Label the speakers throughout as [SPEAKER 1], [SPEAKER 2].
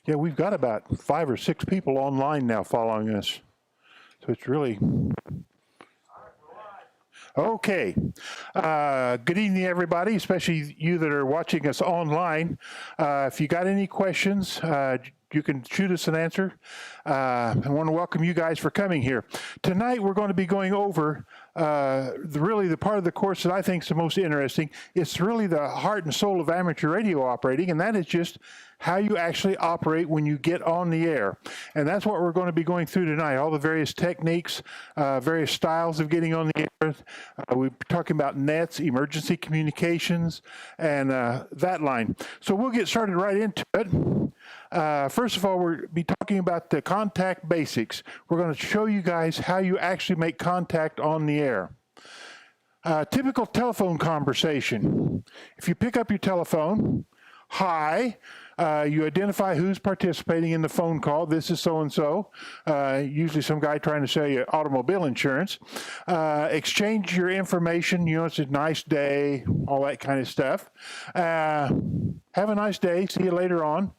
[SPEAKER 1] Yeah, we've got about 5 or 6 people online now following us. So it's really... Okay. Good evening, everybody, especially you that are watching us online. If you got any questions, you can shoot us an answer. I want to welcome you guys for coming here. Tonight, we're going to be going over really the part of the course that I think is the most interesting. It's really the heart and soul of amateur radio operating, and that is just how you actually operate when you get on the air. And that's what we're going to be going through tonight, all the various techniques, various styles of getting on the air. We're talking about nets, emergency communications, and that line. So we'll get started right into it. First of all, we'll be talking about the contact basics. We're going to show you guys how you actually make contact on the air. Typical telephone conversation. If you pick up your telephone, hi, you identify who's participating in the phone call. This is so-and-so, usually some guy trying to sell you automobile insurance. Exchange your information, you know, it's a nice day, all that kind of stuff. Have a nice day, see you later on.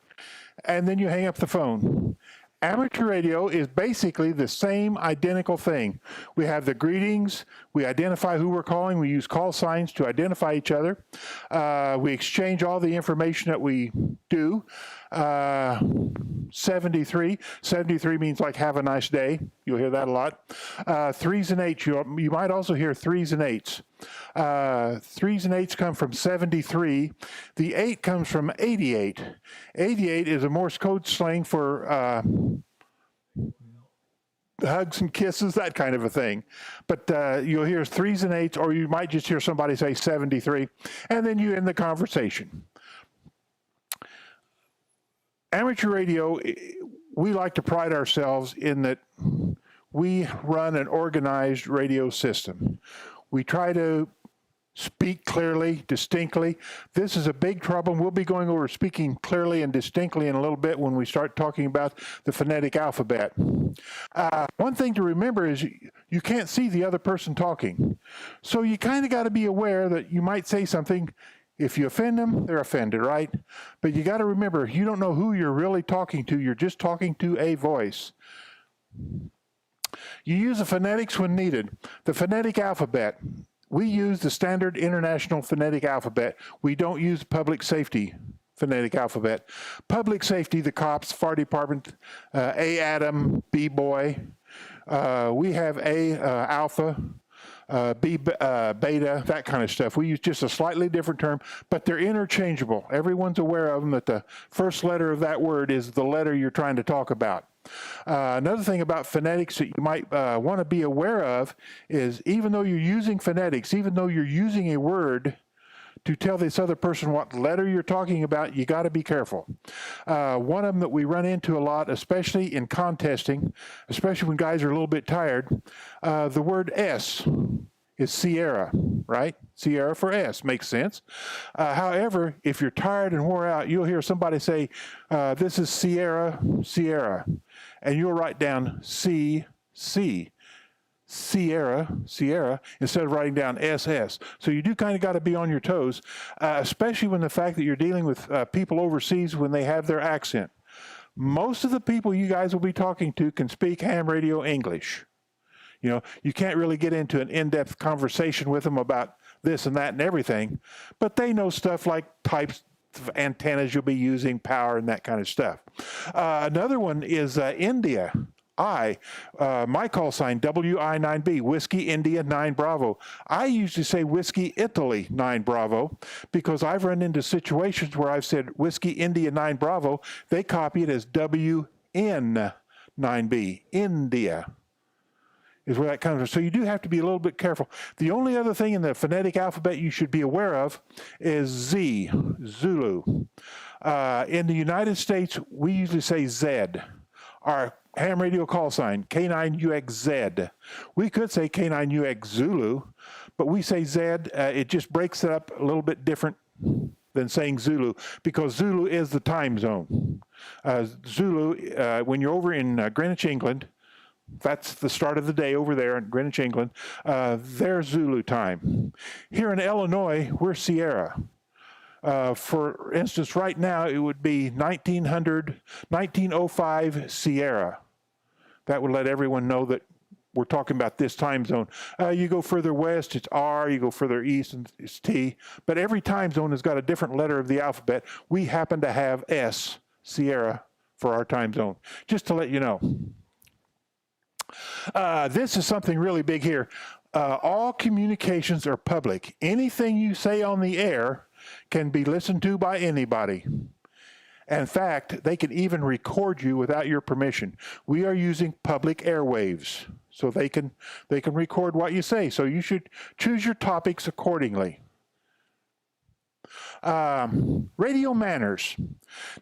[SPEAKER 1] And then you hang up the phone. Amateur radio is basically the same identical thing. We have the greetings, we identify who we're calling, we use call signs to identify each other. We exchange all the information that we do. 73 means like have a nice day. You'll hear that a lot. 3s and 8s, you might also hear 3s and 8s. 3s and 8s come from 73. The 8 comes from 88. 88 is a Morse code slang for hugs and kisses, that kind of a thing. But you'll hear 3s and 8s, or you might just hear somebody say 73, and then you end the conversation. Amateur radio, we like to pride ourselves in that we run an organized radio system. We try to speak clearly, distinctly. This is a big problem. We'll be going over speaking clearly and distinctly in a little bit when we start talking about the phonetic alphabet. One thing to remember is you can't see the other person talking. So you kind of got to be aware that you might say something. If you offend them, they're offended, right? But you got to remember, you don't know who you're really talking to. You're just talking to a voice. You use the phonetics when needed. The phonetic alphabet. We use the standard international phonetic alphabet. We don't use public safety phonetic alphabet. Public safety, the cops, fire department, A Adam, B boy. We have A alpha. B beta, that kind of stuff. We use just a slightly different term, but they're interchangeable. Everyone's aware of them, that the first letter of that word is the letter you're trying to talk about. Another thing about phonetics that you might want to be aware of is even though you're using phonetics, even though you're using a word to tell this other person what letter you're talking about, you got to be careful. One of them that we run into a lot, especially in contesting, especially when guys are a little bit tired, the word S is Sierra, right? Sierra for S, makes sense. However, if you're tired and wore out, you'll hear somebody say, this is Sierra, Sierra, and you'll write down C, Sierra, Sierra, instead of writing down SS. So you do kind of got to be on your toes, especially when the fact that you're dealing with people overseas when they have their accent. Most of the people you guys will be talking to can speak ham radio English. You know, you can't really get into an in-depth conversation with them about this and that and everything, but they know stuff like types of antennas you'll be using, power, and that kind of stuff. Another one is India. My call sign, WI9B, Whiskey India 9 Bravo. I usually say Whiskey Italy 9 Bravo because I've run into situations where I've said Whiskey India 9 Bravo. They copy it as WN9B, India is where that comes from. So you do have to be a little bit careful. The only other thing in the phonetic alphabet you should be aware of is Z, Zulu. In the United States, we usually say Z. Our ham radio call sign, K9UXZ. We could say K9UX Zulu, but we say Z. It just breaks it up a little bit different than saying Zulu, because Zulu is the time zone. Zulu, when you're over in Greenwich, England, that's the start of the day over there in Greenwich, England. There's Zulu time. Here in Illinois, we're Sierra. For instance, right now it would be 1905 Sierra. That would let everyone know that we're talking about this time zone. You go further west, it's R. You go further east, it's T. But every time zone has got a different letter of the alphabet. We happen to have S, Sierra, for our time zone, just to let you know. This is something really big here. All communications are public. Anything you say on the air can be listened to by anybody. In fact, they can even record you without your permission. We are using public airwaves, so they can record what you say. So you should choose your topics accordingly. Radio manners.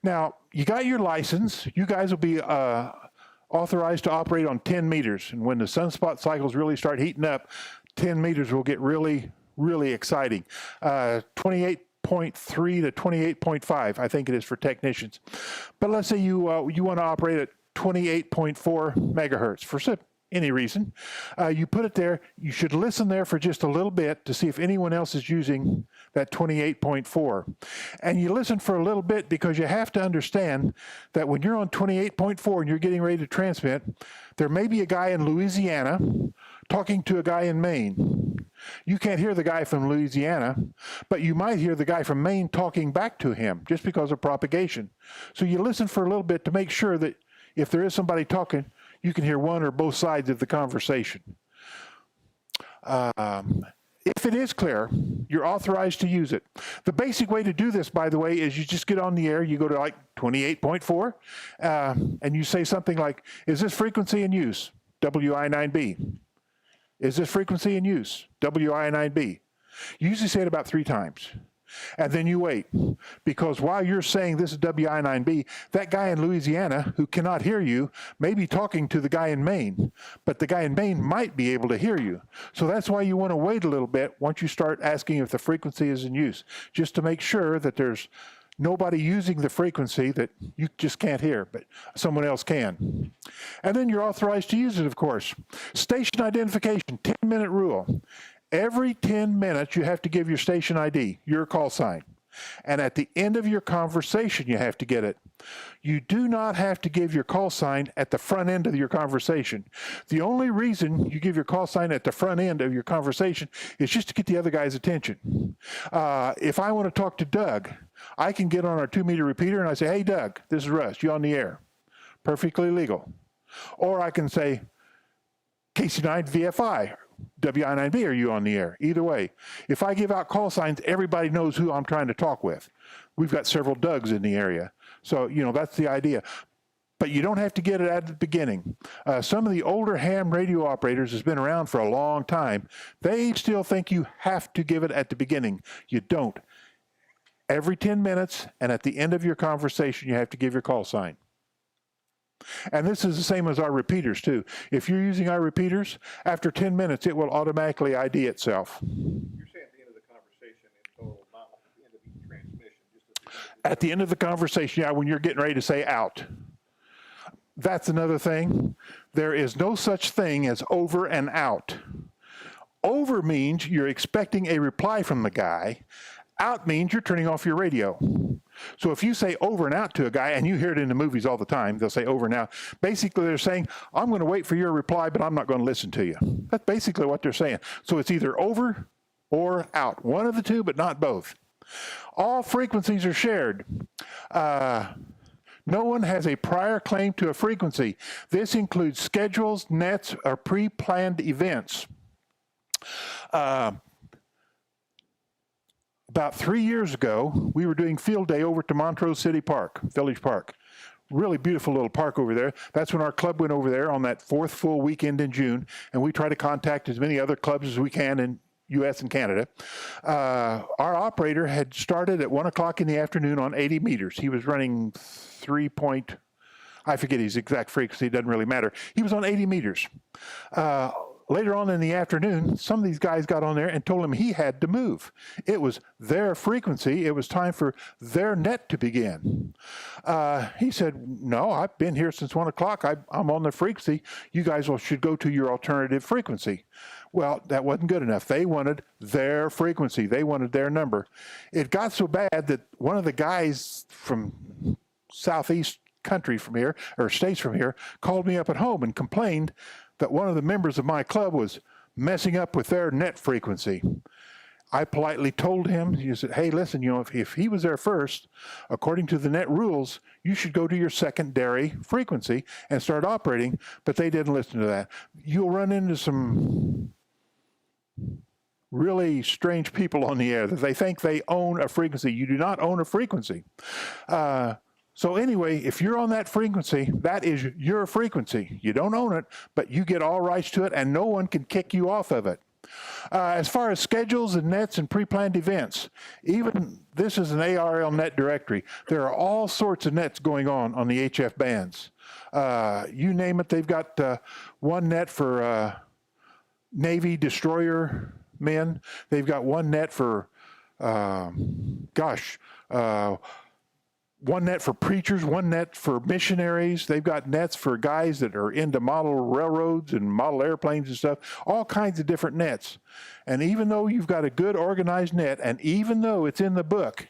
[SPEAKER 1] Now, you got your license. You guys will be authorized to operate on 10 meters. And when the sunspot cycles really start heating up, 10 meters will get really, really exciting. 28.3 to 28.5, I think it is for technicians. But let's say you want to operate at 28.4 megahertz for any reason. You put it there. You should listen there for just a little bit to see if anyone else is using that 28.4. And you listen for a little bit because you have to understand that when you're on 28.4 and you're getting ready to transmit, there may be a guy in Louisiana talking to a guy in Maine. You can't hear the guy from Louisiana, but you might hear the guy from Maine talking back to him just because of propagation. So you listen for a little bit to make sure that if there is somebody talking, you can hear one or both sides of the conversation. If it is clear, you're authorized to use it. The basic way to do this, by the way, is you just get on the air, you go to like 28.4, and you say something like, is this frequency in use? WI9B. Is this frequency in use? WI9B. You usually say it about 3 times. And then you wait, because while you're saying this is WI9B, that guy in Louisiana who cannot hear you may be talking to the guy in Maine, but the guy in Maine might be able to hear you. So that's why you want to wait a little bit once you start asking if the frequency is in use, just to make sure that there's nobody using the frequency that you just can't hear, but someone else can. And then you're authorized to use it, of course. Station identification, 10-minute rule. Every 10 minutes, you have to give your station ID, your call sign. And at the end of your conversation, you have to get it. You do not have to give your call sign at the front end of your conversation. The only reason you give your call sign at the front end of your conversation is just to get the other guy's attention. If I want to talk to Doug, I can get on our 2-meter repeater and I say, hey, Doug, this is Russ, you on the air. Perfectly legal. Or I can say, KC9 VFI. WI9B, are you on the air? Either way. If I give out call signs, everybody knows who I'm trying to talk with. We've got several Dougs in the area. So, that's the idea. But you don't have to get it at the beginning. Some of the older ham radio operators has been around for a long time. They still think you have to give it at the beginning. You don't. Every 10 minutes and at the end of your conversation, you have to give your call sign. And this is the same as our repeaters too. If you're using our repeaters, after 10 minutes, it will automatically ID itself.
[SPEAKER 2] You're saying at the end of the conversation in total, not at the end of each transmission?
[SPEAKER 1] At the end of the conversation, yeah, when you're getting ready to say out. That's another thing. There is no such thing as over and out. Over means you're expecting a reply from the guy. Out means you're turning off your radio. So if you say over and out to a guy, and you hear it in the movies all the time, they'll say over and out. Basically, they're saying, I'm going to wait for your reply, but I'm not going to listen to you. That's basically what they're saying. So it's either over or out. One of the two, but not both. All frequencies are shared. No one has a prior claim to a frequency. This includes schedules, nets, or pre-planned events. About 3 years ago, we were doing field day over to Montrose City Park, Village Park. Really beautiful little park over there. That's when our club went over there on that 4th full weekend in June, and we try to contact as many other clubs as we can in U.S. and Canada. Our operator had started at 1 o'clock in the afternoon on 80 meters. He was running I forget his exact frequency, it doesn't really matter. He was on 80 meters. later on in the afternoon, some of these guys got on there and told him he had to move. It was their frequency. It was time for their net to begin. He said, no, I've been here since 1 o'clock. I'm on the frequency. You guys should go to your alternative frequency. Well, that wasn't good enough. They wanted their frequency. They wanted their number. It got so bad that one of the guys from southeast country from here, or states from here, called me up at home and complained that one of the members of my club was messing up with their net frequency. I politely told him, he said, hey, listen, you know, if he was there first, according to the net rules, you should go to your secondary frequency and start operating, but they didn't listen to that. You'll run into some really strange people on the air that they think they own a frequency. You do not own a frequency. So anyway, if you're on that frequency, that is your frequency. You don't own it, but you get all rights to it, and no one can kick you off of it. As far as schedules and nets and pre-planned events, even this is an ARL net directory. There are all sorts of nets going on the HF bands. You name it, they've got one net for Navy destroyer men. They've got one net for, one net for preachers, one net for missionaries. They've got nets for guys that are into model railroads and model airplanes and stuff, all kinds of different nets. And even though you've got a good organized net, and even though it's in the book,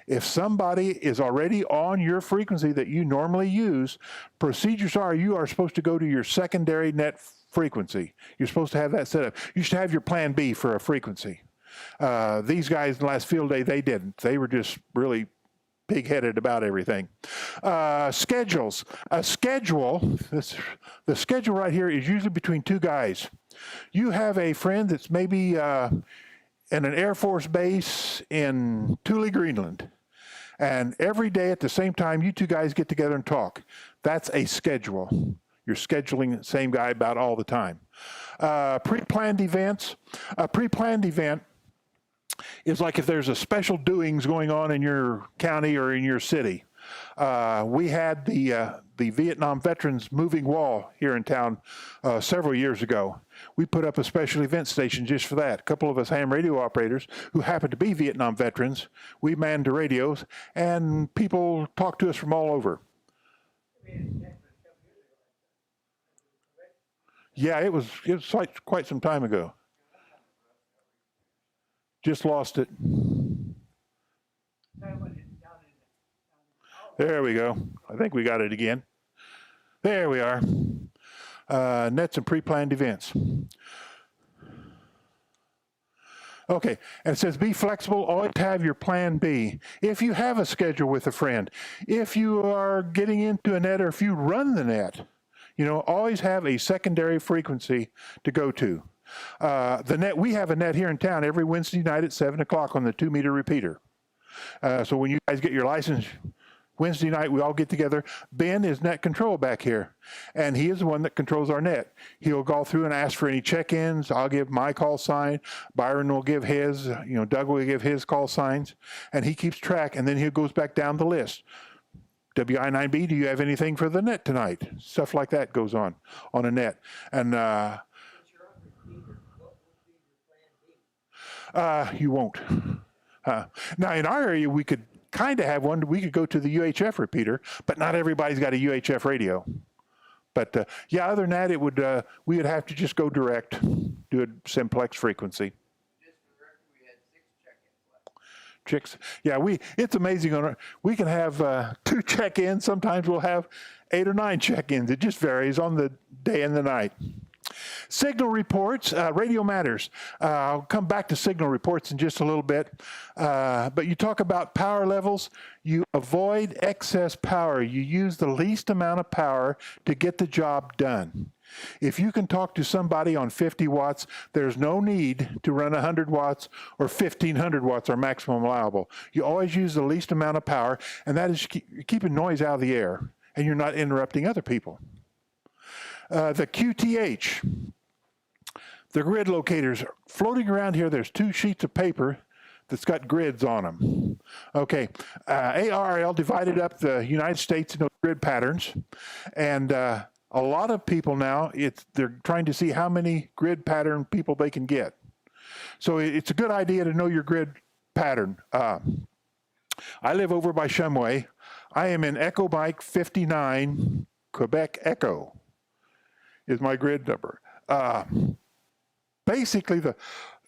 [SPEAKER 1] if somebody is already on your frequency that you normally use, procedures are you are supposed to go to your secondary net frequency. You're supposed to have that set up. You should have your plan B for a frequency. These guys in the last field day, they didn't. They were just really pig-headed about everything. Schedules. A schedule, the schedule right here is usually between two guys. You have a friend that's maybe in an Air Force base in Thule, Greenland, and every day at the same time, you two guys get together and talk. That's a schedule. You're scheduling the same guy about all the time. Pre-planned events. A pre-planned event is like if there's a special doings going on in your county or in your city. We had the Vietnam Veterans Moving Wall here in town several years ago. We put up a special event station just for that. A couple of us ham radio operators who happened to be Vietnam veterans, we manned the radios, and people talked to us from all over. Yeah, it was like quite some time ago. Just lost it. There we go. I think we got it again. There we are. Nets and pre-planned events. Okay, and it says be flexible, always have your plan B. If you have a schedule with a friend, if you are getting into a net or if you run the net, you know, always have a secondary frequency to go to. The net, we have a net here in town every Wednesday night at 7 o'clock on the 2-meter repeater. So when you guys get your license, Wednesday night we all get together. Ben is net control back here, and he is the one that controls our net. He'll go through and ask for any check-ins. I'll give my call sign. Byron will give his. You know, Doug will give his call signs, and he keeps track, and then he goes back down the list. WI9B, do you have anything for the net tonight? Stuff like that goes on a net. And you won't. Now, in our area, we could kind of have one. We could go to the UHF repeater, but not everybody's got a UHF radio. But yeah, other than that, it would we would have to just go direct, do a simplex frequency. Yeah, it's amazing. We can have 2 check-ins. Sometimes we'll have 8 or 9 check-ins. It just varies on the day and the night. Signal reports, radio matters. I'll come back to signal reports in just a little bit. But you talk about power levels. You avoid excess power. You use the least amount of power to get the job done. If you can talk to somebody on 50 watts, there's no need to run 100 watts or 1,500 watts are maximum allowable. You always use the least amount of power, and that is keeping noise out of the air, and you're not interrupting other people. The QTH, the grid locators, floating around here, there's 2 sheets of paper that's got grids on them. Okay, ARL divided up the United States into grid patterns, and a lot of people now, they're trying to see how many grid pattern people they can get. So it's a good idea to know your grid pattern. I live over by Shumway. I am in Echo Mike 59, Quebec Echo is my grid number. Basically, the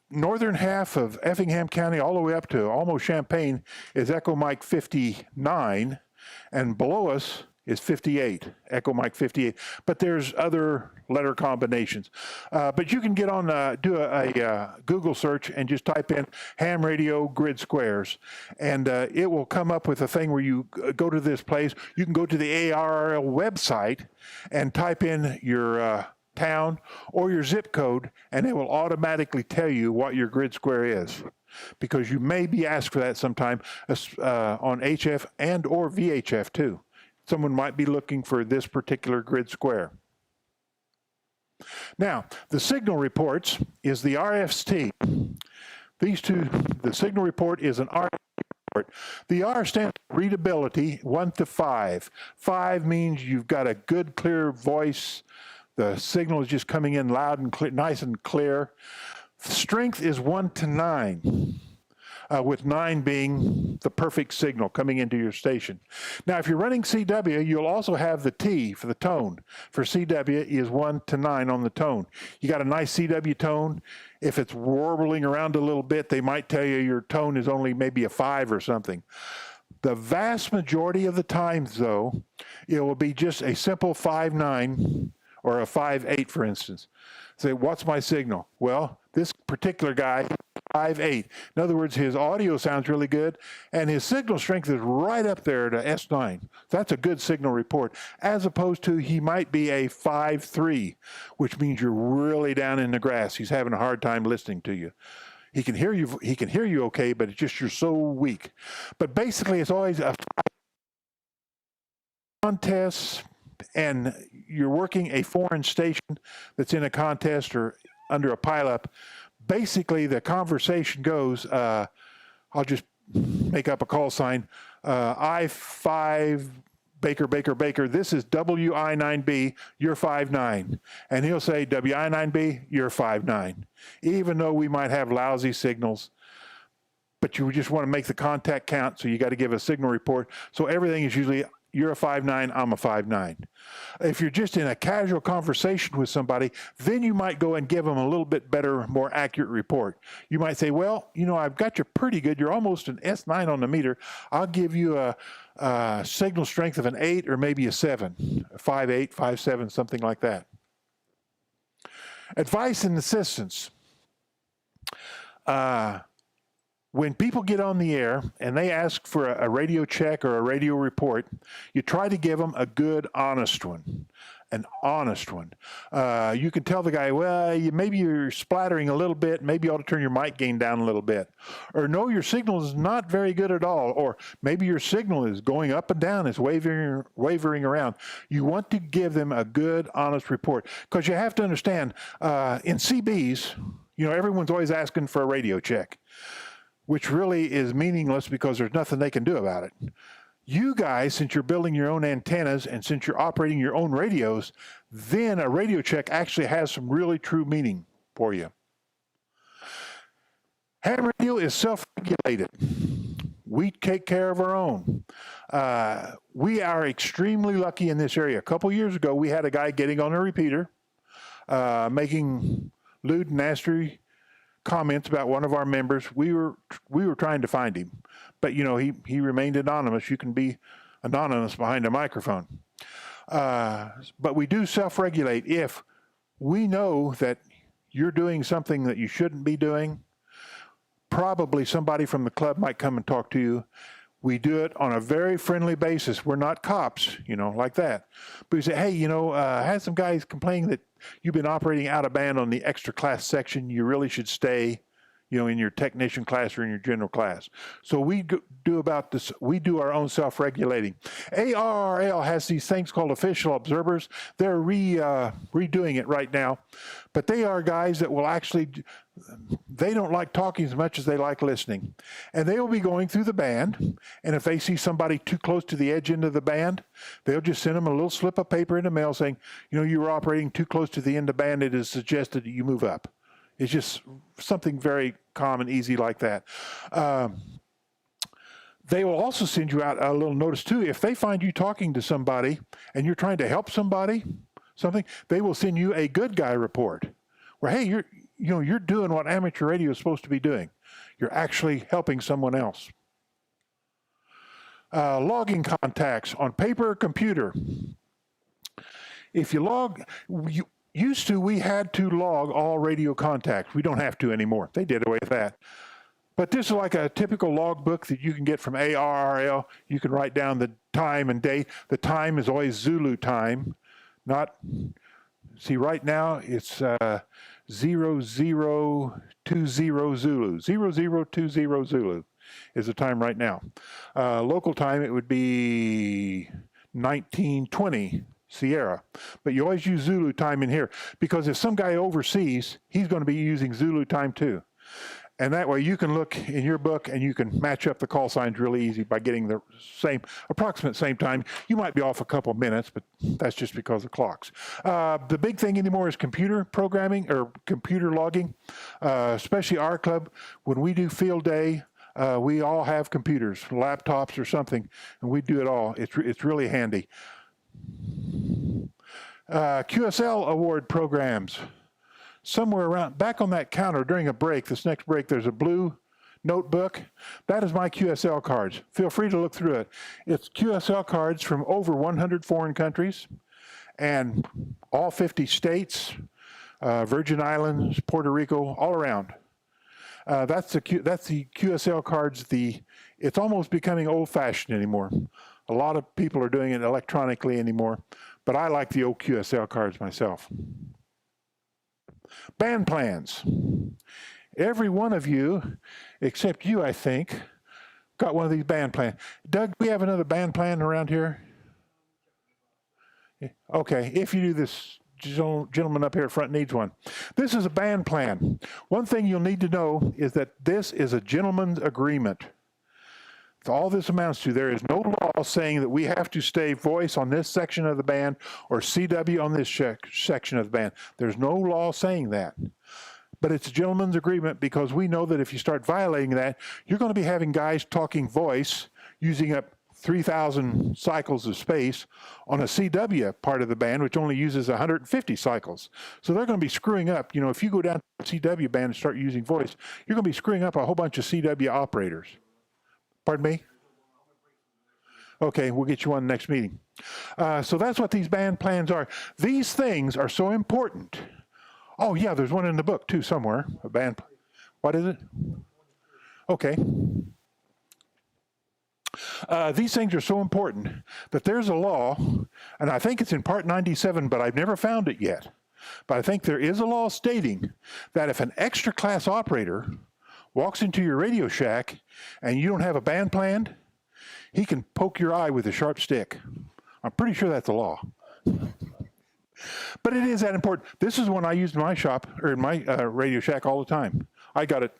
[SPEAKER 1] northern half of Effingham County all the way up to almost Champaign is Echo Mike 59, and below us is 58, Echo Mike 58. But there's other letter combinations. But you can get on, do a Google search and just type in ham radio grid squares. And it will come up with a thing where you go to this place. You can go to the ARRL website and type in your town or your zip code, and it will automatically tell you what your grid square is. Because you may be asked for that sometime on HF and or VHF too. Someone might be looking for this particular grid square. Now, the signal reports is the RFT. These two, the signal report is an RFT report. The R stands for readability, 1 to 5. 5 means you've got a good, clear voice. The signal is just coming in loud and clear, nice and clear. Strength is 1 to 9. With 9 being the perfect signal coming into your station. Now, if you're running CW, you'll also have the T for the tone. For CW is 1 to 9 on the tone. You got a nice CW tone. If it's warbling around a little bit, they might tell you your tone is only maybe a 5 or something. The vast majority of the times, though, it will be just a simple 5-9 or a 5-8, for instance. Say, what's my signal? Well, this particular guy, 5-8. In other words, his audio sounds really good, and his signal strength is right up there to S9. That's a good signal report, as opposed to he might be a 5-3, which means you're really down in the grass. He's having a hard time listening to you. He can hear you okay, but it's just you're so weak. But basically, it's always a contest, and you're working a foreign station that's in a contest or under a pileup. Basically, the conversation goes, I'll just make up a call sign, I5 Baker, Baker, Baker, this is WI9B, you're 5-9. And he'll say, WI9B, you're 5-9. Even though we might have lousy signals, but you just want to make the contact count, so you got to give a signal report. So everything is usually, you're a 5-9, I'm a 5-9. If you're just in a casual conversation with somebody, then you might go and give them a little bit better, more accurate report. You might say, well, you know, I've got you pretty good. You're almost an S9 on the meter. I'll give you a signal strength of an 8 or maybe a 7, a 5-8, 5-7, something like that. Advice and assistance. When people get on the air and they ask for a radio check or a radio report, you try to give them a good, honest one. An honest one. You can tell the guy, well, maybe you're splattering a little bit. Maybe you ought to turn your mic gain down a little bit. Or no, your signal is not very good at all. Or maybe your signal is going up and down. It's wavering around. You want to give them a good, honest report. Because you have to understand, in CBs, you know, everyone's always asking for a radio check, which really is meaningless because there's nothing they can do about it. You guys, since you're building your own antennas and since you're operating your own radios, then a radio check actually has some really true meaning for you. Ham radio is self-regulated. We take care of our own. We are extremely lucky in this area. A couple years ago, we had a guy getting on a repeater, making lewd and nasty comments about one of our members. We were trying to find him, but you know, he remained anonymous. You can be anonymous behind a microphone. But we do self-regulate. If we know that you're doing something that you shouldn't be doing, probably somebody from the club might come and talk to you. We do it on a very friendly basis. We're not cops, you know, like that. But we say, hey, you know, I had some guys complaining that you've been operating out of band on the extra class section. You really should stay, in your technician class or in your general class. So we do about this, we do our own self-regulating. ARRL has these things called official observers. They're redoing it right now, but they are guys that will actually, they don't like talking as much as they like listening. And they will be going through the band, and if they see somebody too close to the edge end of the band, they'll just send them a little slip of paper in the mail saying, you were operating too close to the end of the band, it is suggested that you move up. It's just something very common, easy like that. They will also send you out a little notice too. If they find you talking to somebody and you're trying to help somebody, they will send you a good guy report where, hey, you're doing what amateur radio is supposed to be doing. You're actually helping someone else. Logging contacts on paper or computer. If you log, used to, we had to log all radio contacts. We don't have to anymore. They did away with that. But this is like a typical logbook that you can get from ARRL. You can write down the time and date. The time is always Zulu time, not, see right now it's 0020 Zulu. 0020 Zulu is the time right now. Local time, it would be 1920 Sierra, but you always use Zulu time in here because if some guy overseas, he's going to be using Zulu time too. And that way you can look in your book and you can match up the call signs really easy by getting the approximate same time. You might be off a couple minutes, but that's just because of clocks. The big thing anymore is computer programming or computer logging, especially our club. When we do field day, we all have computers, laptops or something, and we do it all. It's really handy. QSL award programs. Somewhere around, back on that counter during a break, this next break, there's a blue notebook. That is my QSL cards. Feel free to look through it. It's QSL cards from over 100 foreign countries and all 50 states, Virgin Islands, Puerto Rico, all around. That's the QSL cards. It's almost becoming old-fashioned anymore. A lot of people are doing it electronically anymore, but I like the old QSL cards myself. Band plans. Every one of you, except you, I think, got one of these band plans. Doug, do we have another band plan around here? Okay, if you do, this gentleman up here at front needs one. This is a band plan. One thing you'll need to know is that this is a gentleman's agreement. All this amounts to, there is no law saying that we have to stay voice on this section of the band or CW on this section of the band. There's no law saying that. But it's a gentleman's agreement because we know that if you start violating that, you're going to be having guys talking voice using up 3,000 cycles of space on a CW part of the band, which only uses 150 cycles. So they're going to be screwing up. If you go down to the CW band and start using voice, you're going to be screwing up a whole bunch of CW operators. Pardon me? Okay, we'll get you on the next meeting. So that's what these band plans are. These things are so important. Oh yeah, there's one in the book too somewhere. A band. What is it? Okay. These things are so important that there's a law, and I think it's in Part 97, but I've never found it yet. But I think there is a law stating that if an extra class operator walks into your Radio Shack and you don't have a band planned, he can poke your eye with a sharp stick. I'm pretty sure that's a law. But it is that important. This is one I use in my shop, or in my Radio Shack all the time. I got it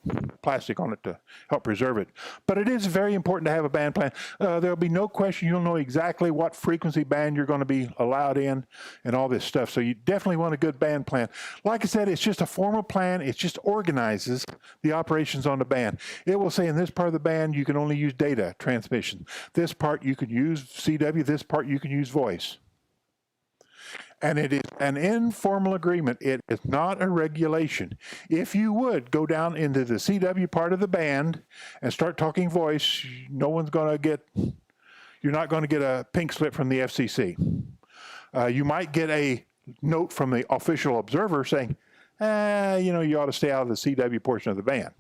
[SPEAKER 1] plastic on it to help preserve it. But it is very important to have a band plan. There'll be no question you'll know exactly what frequency band you're going to be allowed in and all this stuff. So you definitely want a good band plan. Like I said, it's just a formal plan. It just organizes the operations on the band. It will say in this part of the band you can only use data transmission. This part you can use CW. This part you can use voice. And it is an informal agreement. It is not a regulation. If you would go down into the CW part of the band and start talking voice, no one's going to get, you're not going to get a pink slip from the FCC. You might get a note from the official observer saying, you ought to stay out of the CW portion of the band.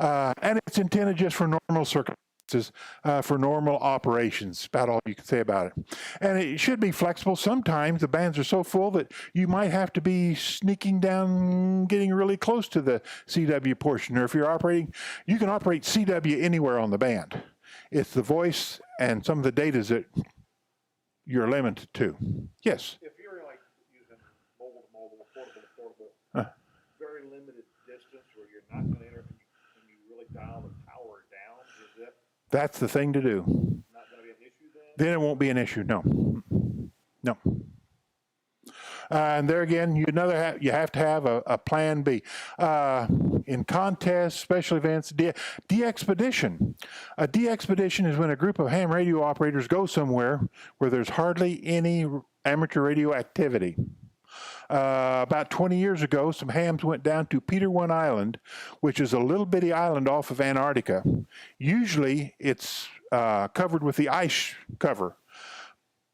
[SPEAKER 1] And it's intended just for normal circumstances. distances for normal operations. About all you can say about it. And it should be flexible. Sometimes the bands are so full that you might have to be sneaking down, getting really close to the CW portion. Or if you're operating, you can operate CW anywhere on the band. It's the voice and some of the data that you're limited to. Yes?
[SPEAKER 2] If you're like using mobile to mobile, portable to portable, very limited distance where you're not going to enter and you really dial the power down, is that
[SPEAKER 1] That's the thing to do.
[SPEAKER 2] not going to be an issue then?
[SPEAKER 1] Then it won't be an issue, no. No. And there again, you have to have a plan B. In contests, special events, de-expedition. A de-expedition is when a group of ham radio operators go somewhere where there's hardly any amateur radio activity. About 20 years ago, some hams went down to Peter I Island, which is a little bitty island off of Antarctica. Usually it's covered with the ice cover.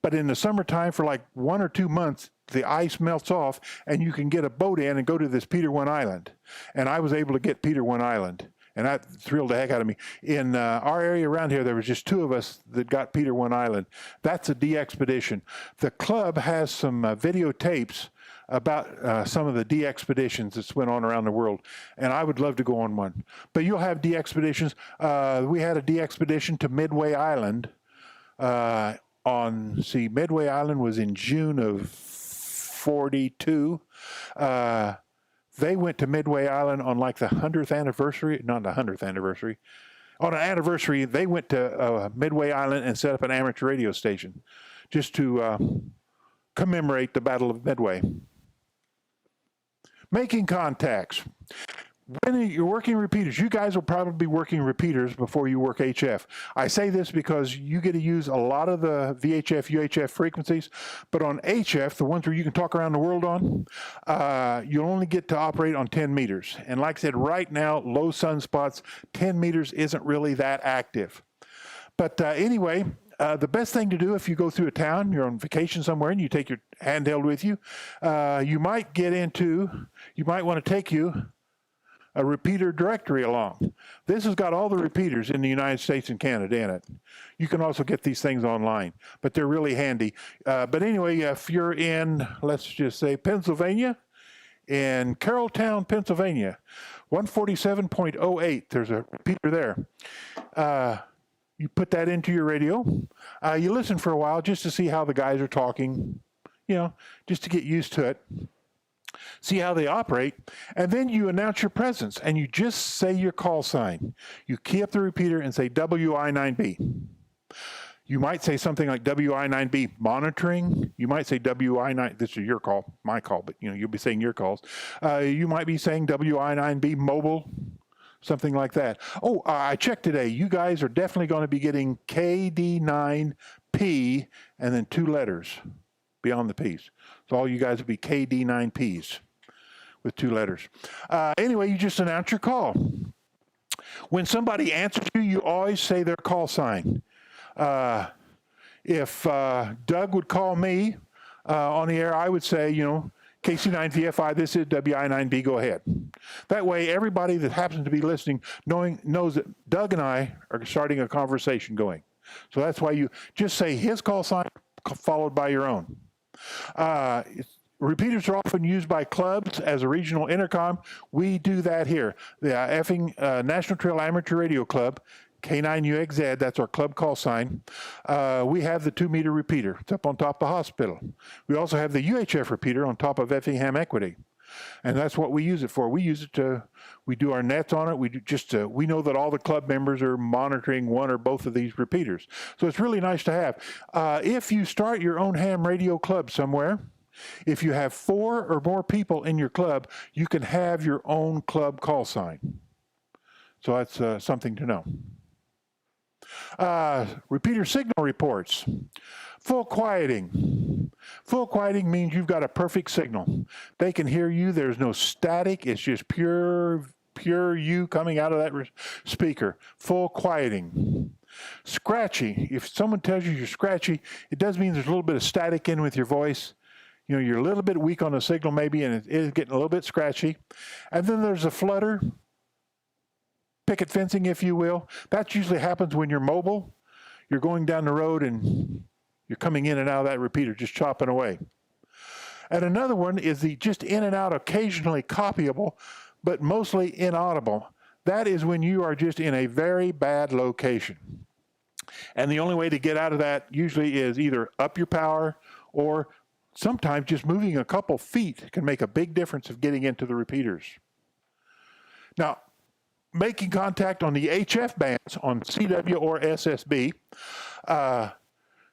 [SPEAKER 1] But in the summertime, for like 1 or 2 months, the ice melts off and you can get a boat in and go to this Peter I Island. And I was able to get Peter I Island. And that thrilled the heck out of me. In our area around here, there was just 2 of us that got Peter I Island. That's a de-expedition. The club has some videotapes about some of the de-expeditions that's went on around the world. And I would love to go on one. But you'll have de-expeditions. We had a de-expedition to Midway Island. Midway Island was in June of 42. They went to Midway Island on like the 100th anniversary, not the 100th anniversary. On an anniversary, they went to Midway Island and set up an amateur radio station just to commemorate the Battle of Midway. Making contacts. When you're working repeaters, you guys will probably be working repeaters before you work HF. I say this because you get to use a lot of the VHF, UHF frequencies, but on HF, the ones where you can talk around the world on, you only get to operate on 10 meters. And like I said, right now, low sunspots, 10 meters isn't really that active. But anyway, the best thing to do if you go through a town, you're on vacation somewhere and you take your handheld with you, you might want to take you a repeater directory along. This has got all the repeaters in the United States and Canada in it. You can also get these things online, but they're really handy. But anyway, if you're in, let's just say Pennsylvania, in Carrolltown, Pennsylvania, 147.08, there's a repeater there. You put that into your radio. You listen for a while just to see how the guys are talking, just to get used to it. See how they operate, and then you announce your presence, and you just say your call sign. You key up the repeater and say WI9B. You might say something like WI9B monitoring. You might say WI9, this is your call, my call, but you'll be saying your calls. You might be saying WI9B mobile, something like that. Oh, I checked today. You guys are definitely going to be getting KD9P and then 2 letters beyond the P's. So all you guys will be KD9Ps with 2 letters. Anyway, you just announce your call. When somebody answers you, you always say their call sign. If Doug would call me on the air, I would say, KC9VFI, this is WI9B, go ahead. That way, everybody that happens to be listening knows that Doug and I are starting a conversation going. So that's why you just say his call sign followed by your own. Repeaters are often used by clubs as a regional intercom. We do that here. The National Trail Amateur Radio Club, K9UXZ, that's our club call sign. We have the 2-meter repeater. It's up on top of the hospital. We also have the UHF repeater on top of Effingham Equity. And that's what we use it for. We use it we do our nets on it. We know that all the club members are monitoring one or both of these repeaters. So it's really nice to have. If you start your own ham radio club somewhere, if you have 4 or more people in your club, you can have your own club call sign. So that's something to know. Repeater signal reports. Full quieting. Full quieting means you've got a perfect signal. They can hear you. There's no static. It's just pure you coming out of that speaker. Full quieting. Scratchy. If someone tells you you're scratchy, it does mean there's a little bit of static in with your voice. You're a little bit weak on the signal maybe, and it is getting a little bit scratchy. And then there's a flutter. picket fencing, if you will. That usually happens when you're mobile. You're going down the road and you're coming in and out of that repeater, just chopping away. And another one is the just in and out, occasionally copyable, but mostly inaudible. That is when you are just in a very bad location. And the only way to get out of that usually is either up your power, or sometimes just moving a couple feet can make a big difference of getting into the repeaters. Now, making contact on the HF bands on CW or SSB,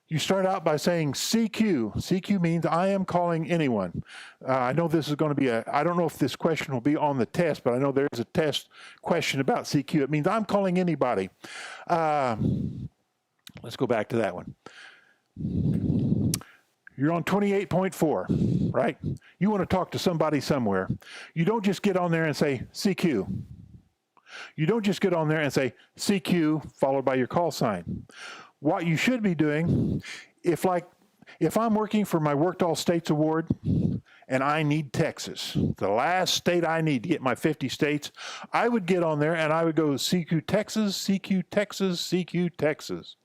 [SPEAKER 1] you start out by saying CQ. CQ means I am calling anyone. I know this is going to be I don't know if this question will be on the test, but I know there's a test question about CQ. It means I'm calling anybody. Let's go back to that one. You're on 28.4, right? You want to talk to somebody somewhere. You don't just get on there and say CQ. You don't just get on there and say CQ followed by your call sign. What you should be doing, if I'm working for my Worked All States Award and I need Texas, the last state I need to get my 50 states, I would get on there and I would go CQ Texas, CQ Texas, CQ Texas.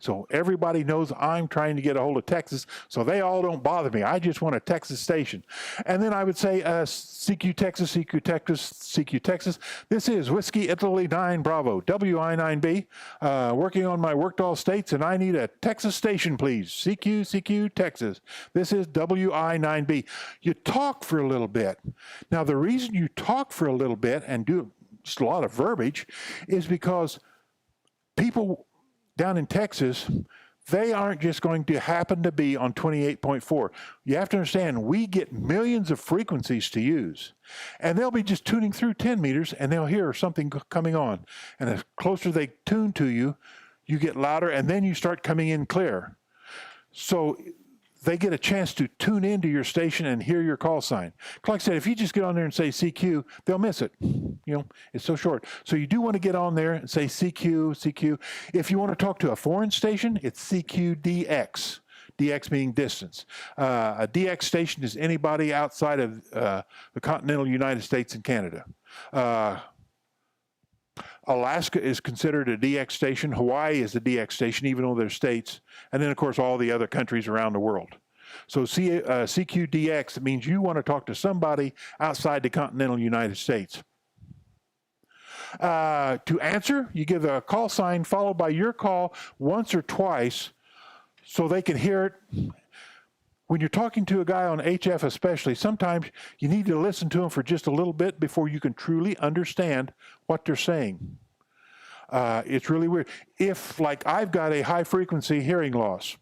[SPEAKER 1] So everybody knows I'm trying to get a hold of Texas, so they all don't bother me. I just want a Texas station. And then I would say CQ Texas, CQ Texas, CQ Texas. This is Whiskey Italy 9 Bravo, WI9B, working on my Worked All States, and I need a Texas station, please. CQ, CQ Texas. This is WI9B. You talk for a little bit. Now, the reason you talk for a little bit and do just a lot of verbiage is because people down in Texas, they aren't just going to happen to be on 28.4. You have to understand, we get millions of frequencies to use. And they'll be just tuning through 10 meters and they'll hear something coming on. And the closer they tune to you, you get louder and then you start coming in clear. So they get a chance to tune into your station and hear your call sign. Like I said, if you just get on there and say CQ, they'll miss it. You know, it's so short. So you do want to get on there and say CQ, CQ. If you want to talk to a foreign station, it's CQDX. DX meaning distance. A DX station is anybody outside of the continental United States and Canada. Alaska is considered a DX station. Hawaii is a DX station, even though they're states. And then, of course, all the other countries around the world. So CQDX means you want to talk to somebody outside the continental United States. To answer, you give a call sign followed by your call once or twice so they can hear it. When you're talking to a guy on HF especially, sometimes you need to listen to them for just a little bit before you can truly understand what they're saying. It's really weird. If, like, I've got a high-frequency hearing loss,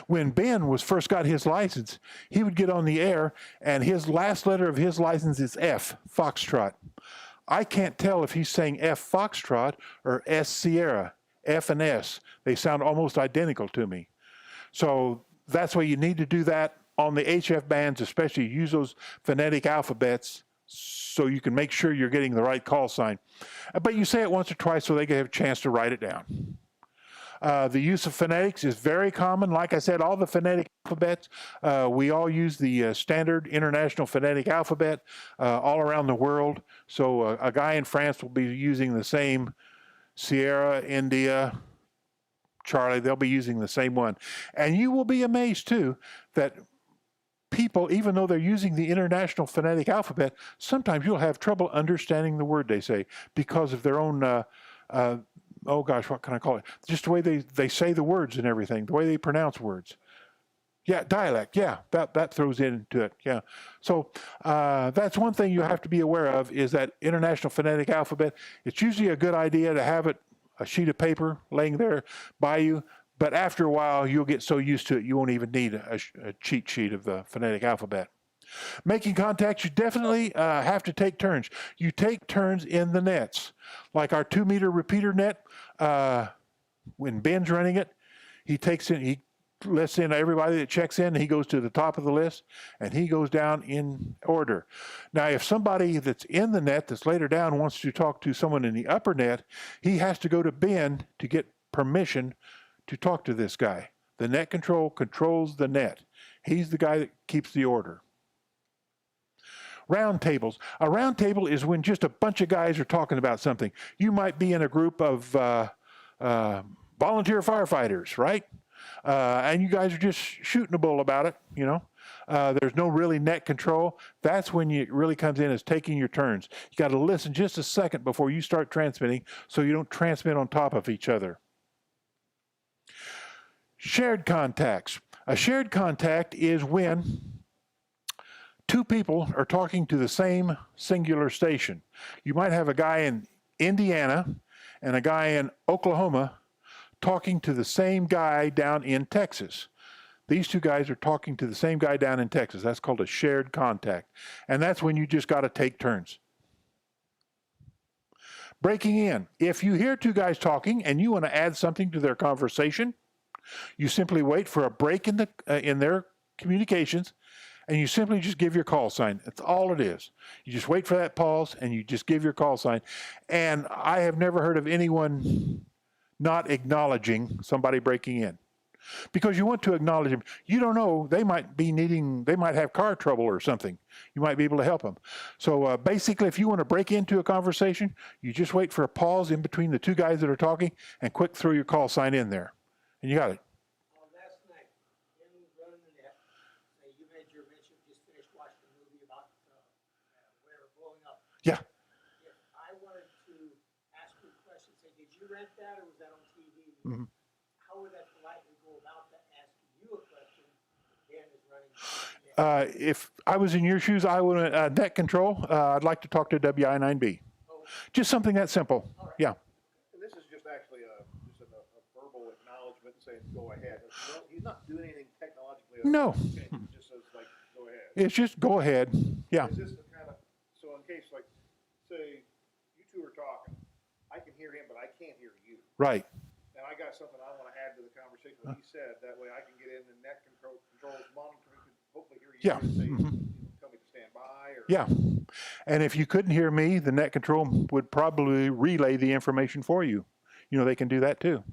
[SPEAKER 1] when Ben first got his license, he would get on the air, and his last letter of his license is F, Foxtrot. I can't tell if he's saying F, Foxtrot, or S, Sierra. F and S. They sound almost identical to me. So that's why you need to do that on the HF bands, especially use those phonetic alphabets so you can make sure you're getting the right call sign. But you say it once or twice so they can have a chance to write it down. The use of phonetics is very common. Like I said, all the phonetic alphabets, we all use the standard international phonetic alphabet all around the world. So a guy in France will be using the same Sierra, India, Charlie, they'll be using the same one. And you will be amazed too that people, even though they're using the international phonetic alphabet, sometimes you'll have trouble understanding the word they say because of their own, oh gosh, what can I call it? Just the way they say the words and everything, the way they pronounce words. Yeah, dialect, yeah, that throws into it, yeah. So that's one thing you have to be aware of is that international phonetic alphabet. It's usually a good idea to have it, a sheet of paper laying there by you, but after a while you'll get so used to it you won't even need a cheat sheet of the phonetic alphabet. Making contacts, you definitely have to take turns. You take turns in the nets. Like our 2-meter repeater net, when Ben's running it, he lists in everybody that checks in, he goes to the top of the list, and he goes down in order. Now, if somebody that's in the net that's later down wants to talk to someone in the upper net, he has to go to Ben to get permission to talk to this guy. The net control controls the net. He's the guy that keeps the order. Round tables. A round table is when just a bunch of guys are talking about something. You might be in a group of volunteer firefighters, right? And you guys are just shooting a bull about it, you know. There's no really net control. That's when it really comes in as taking your turns. You got to listen just a second before you start transmitting so you don't transmit on top of each other. Shared contacts. A shared contact is when two people are talking to the same singular station. You might have a guy in Indiana and a guy in Oklahoma talking to the same guy down in Texas. These two guys are talking to the same guy down in Texas. That's called a shared contact. And that's when you just got to take turns. Breaking in. If you hear two guys talking and you want to add something to their conversation, you simply wait for a break in their communications, and you simply just give your call sign. That's all it is. You just wait for that pause, and you just give your call sign. And I have never heard of anyone not acknowledging somebody breaking in, because you want to acknowledge them. You don't know, they might have car trouble or something. You might be able to help them. So basically, if you want to break into a conversation, you just wait for a pause in between the two guys that are talking and quick throw your call sign in there. And you got it.
[SPEAKER 3] Last night, in running the net, you made your mention, just finished watching a movie about where blowing up.
[SPEAKER 1] Yeah.
[SPEAKER 3] If I wanted to ask you a question, say, did you rent that or was that on TV?
[SPEAKER 1] Mm-hmm.
[SPEAKER 3] How would I politely go about that, asking you a question? Dan is running.
[SPEAKER 1] If I was in your shoes, I would net control. I'd like to talk to WI9B.
[SPEAKER 3] Oh.
[SPEAKER 1] Just something that simple.
[SPEAKER 3] All right.
[SPEAKER 1] Yeah.
[SPEAKER 2] And this is just actually a verbal acknowledgement saying go ahead. He's not doing anything technologically.
[SPEAKER 1] No.
[SPEAKER 2] Okay, he just says like go ahead.
[SPEAKER 1] It's just go ahead. Yeah.
[SPEAKER 2] Is this the kind of, so in case like, say you two are talking, I can hear him but I can't hear you.
[SPEAKER 1] Right.
[SPEAKER 2] And I got something I want to add to the conversation that he said. That way I can get in the net controls monitoring, hopefully hear you.
[SPEAKER 1] Yeah.
[SPEAKER 2] And say,
[SPEAKER 1] Mm-hmm.
[SPEAKER 2] tell me to stand by. Or,
[SPEAKER 1] Yeah. And if you couldn't hear me, the net control would probably relay the information for you. You know, they can do that too.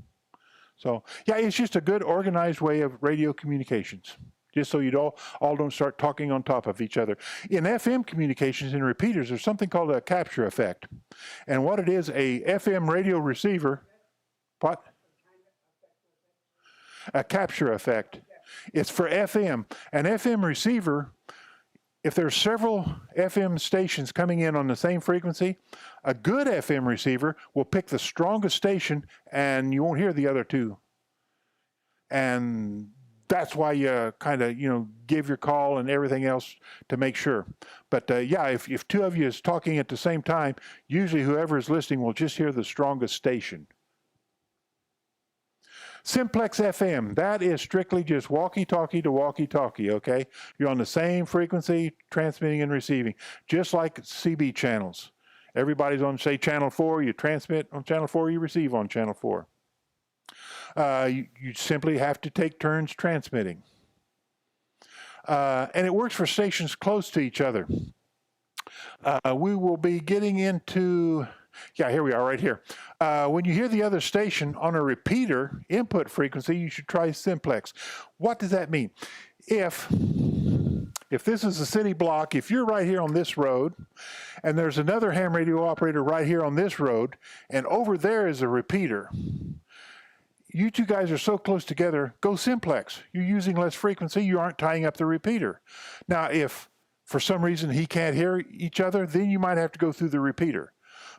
[SPEAKER 1] So, yeah, it's just a good organized way of radio communications, just so you all don't start talking on top of each other. In FM communications and repeaters, there's something called a capture effect. And what it is, a FM radio receiver, what? A capture effect. It's for FM. An FM receiver, if there's several FM stations coming in on the same frequency, a good FM receiver will pick the strongest station and you won't hear the other two. And that's why you kind of, give your call and everything else to make sure. But yeah, if two of you is talking at the same time, usually whoever is listening will just hear the strongest station. Simplex FM, that is strictly just walkie-talkie to walkie-talkie, okay? You're on the same frequency, transmitting and receiving, just like CB channels. Everybody's on, say, channel 4, you transmit on channel 4, you receive on channel 4. You simply have to take turns transmitting. And it works for stations close to each other. We will be getting into... Yeah, here we are right here. When you hear the other station on a repeater input frequency, you should try simplex. What does that mean? If this is a city block, if you're right here on this road, and there's another ham radio operator right here on this road, and over there is a repeater, you two guys are so close together, go simplex. You're using less frequency, you aren't tying up the repeater. Now, if for some reason he can't hear each other, then you might have to go through the repeater.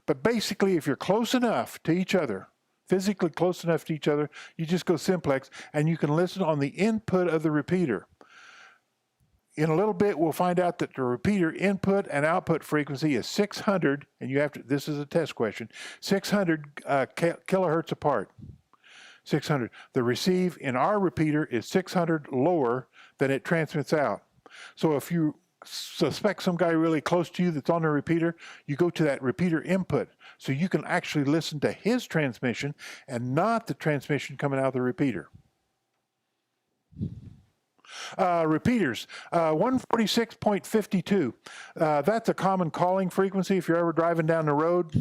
[SPEAKER 1] But basically, if you're close enough to each other, physically close enough to each other, you just go simplex, and you can listen on the input of the repeater. In a little bit, we'll find out that the repeater input and output frequency is 600, and you have to, this is a test question, 600 kilohertz apart. 600. The receive in our repeater is 600 lower than it transmits out. So if you suspect some guy really close to you that's on the repeater, you go to that repeater input so you can actually listen to his transmission and not the transmission coming out of the repeater. Repeaters, 146.52. That's a common calling frequency. If you're ever driving down the road,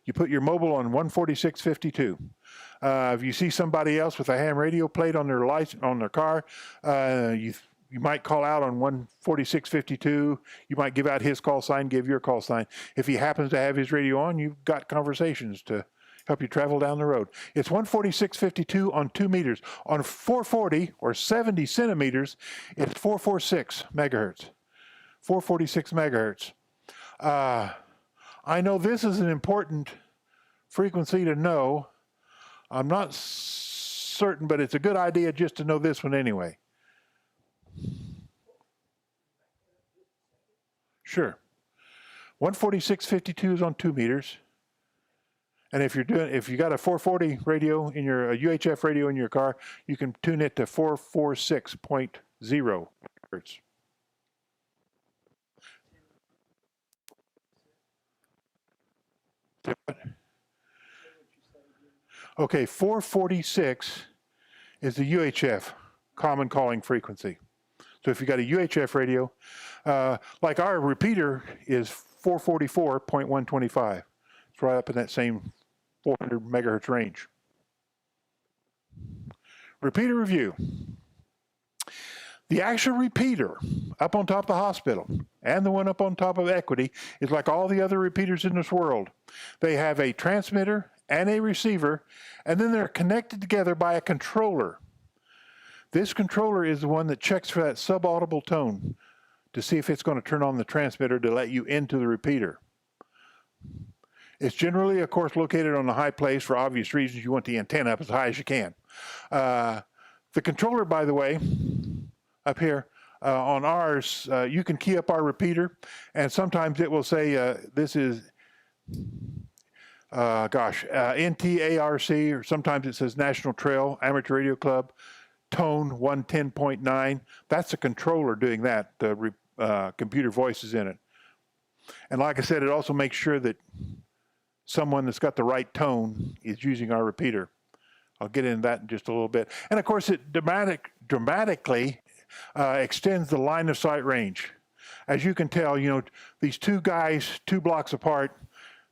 [SPEAKER 1] you put your mobile on 146.52. If you see somebody else with a ham radio plate on their license, on their car, you you might call out on 14652. You might give out his call sign, give your call sign. If he happens to have his radio on, you've got conversations to help you travel down the road. It's 14652 on 2 meters. On 440 or 70 centimeters, it's 446 megahertz. 446 megahertz. I know this is an important frequency to know. I'm not certain, but it's a good idea just to know this one anyway. Sure. 14652 is on 2 meters. And if you got a 440 radio in your a UHF radio in your car, you can tune it to 446.0 hertz. Okay, 446 is the UHF, common calling frequency. So if you got a UHF radio, like our repeater is 444.125. It's right up in that same 400 megahertz range. Repeater review. The actual repeater up on top of the hospital and the one up on top of Equity is like all the other repeaters in this world. They have a transmitter and a receiver, and then they're connected together by a controller. This controller is the one that checks for that subaudible tone to see if it's going to turn on the transmitter to let you into the repeater. It's generally, of course, located on a high place for obvious reasons. You want the antenna up as high as you can. The controller, by the way, up here on ours, you can key up our repeater, and sometimes it will say this is, NTARC, or sometimes it says National Trail Amateur Radio Club, tone 110.9. That's the controller doing that. The computer voice is in it. And like I said, it also makes sure that someone that's got the right tone is using our repeater. I'll get into that in just a little bit. And of course, it dramatically extends the line of sight range. As you can tell, you know, these two guys, 2 blocks apart,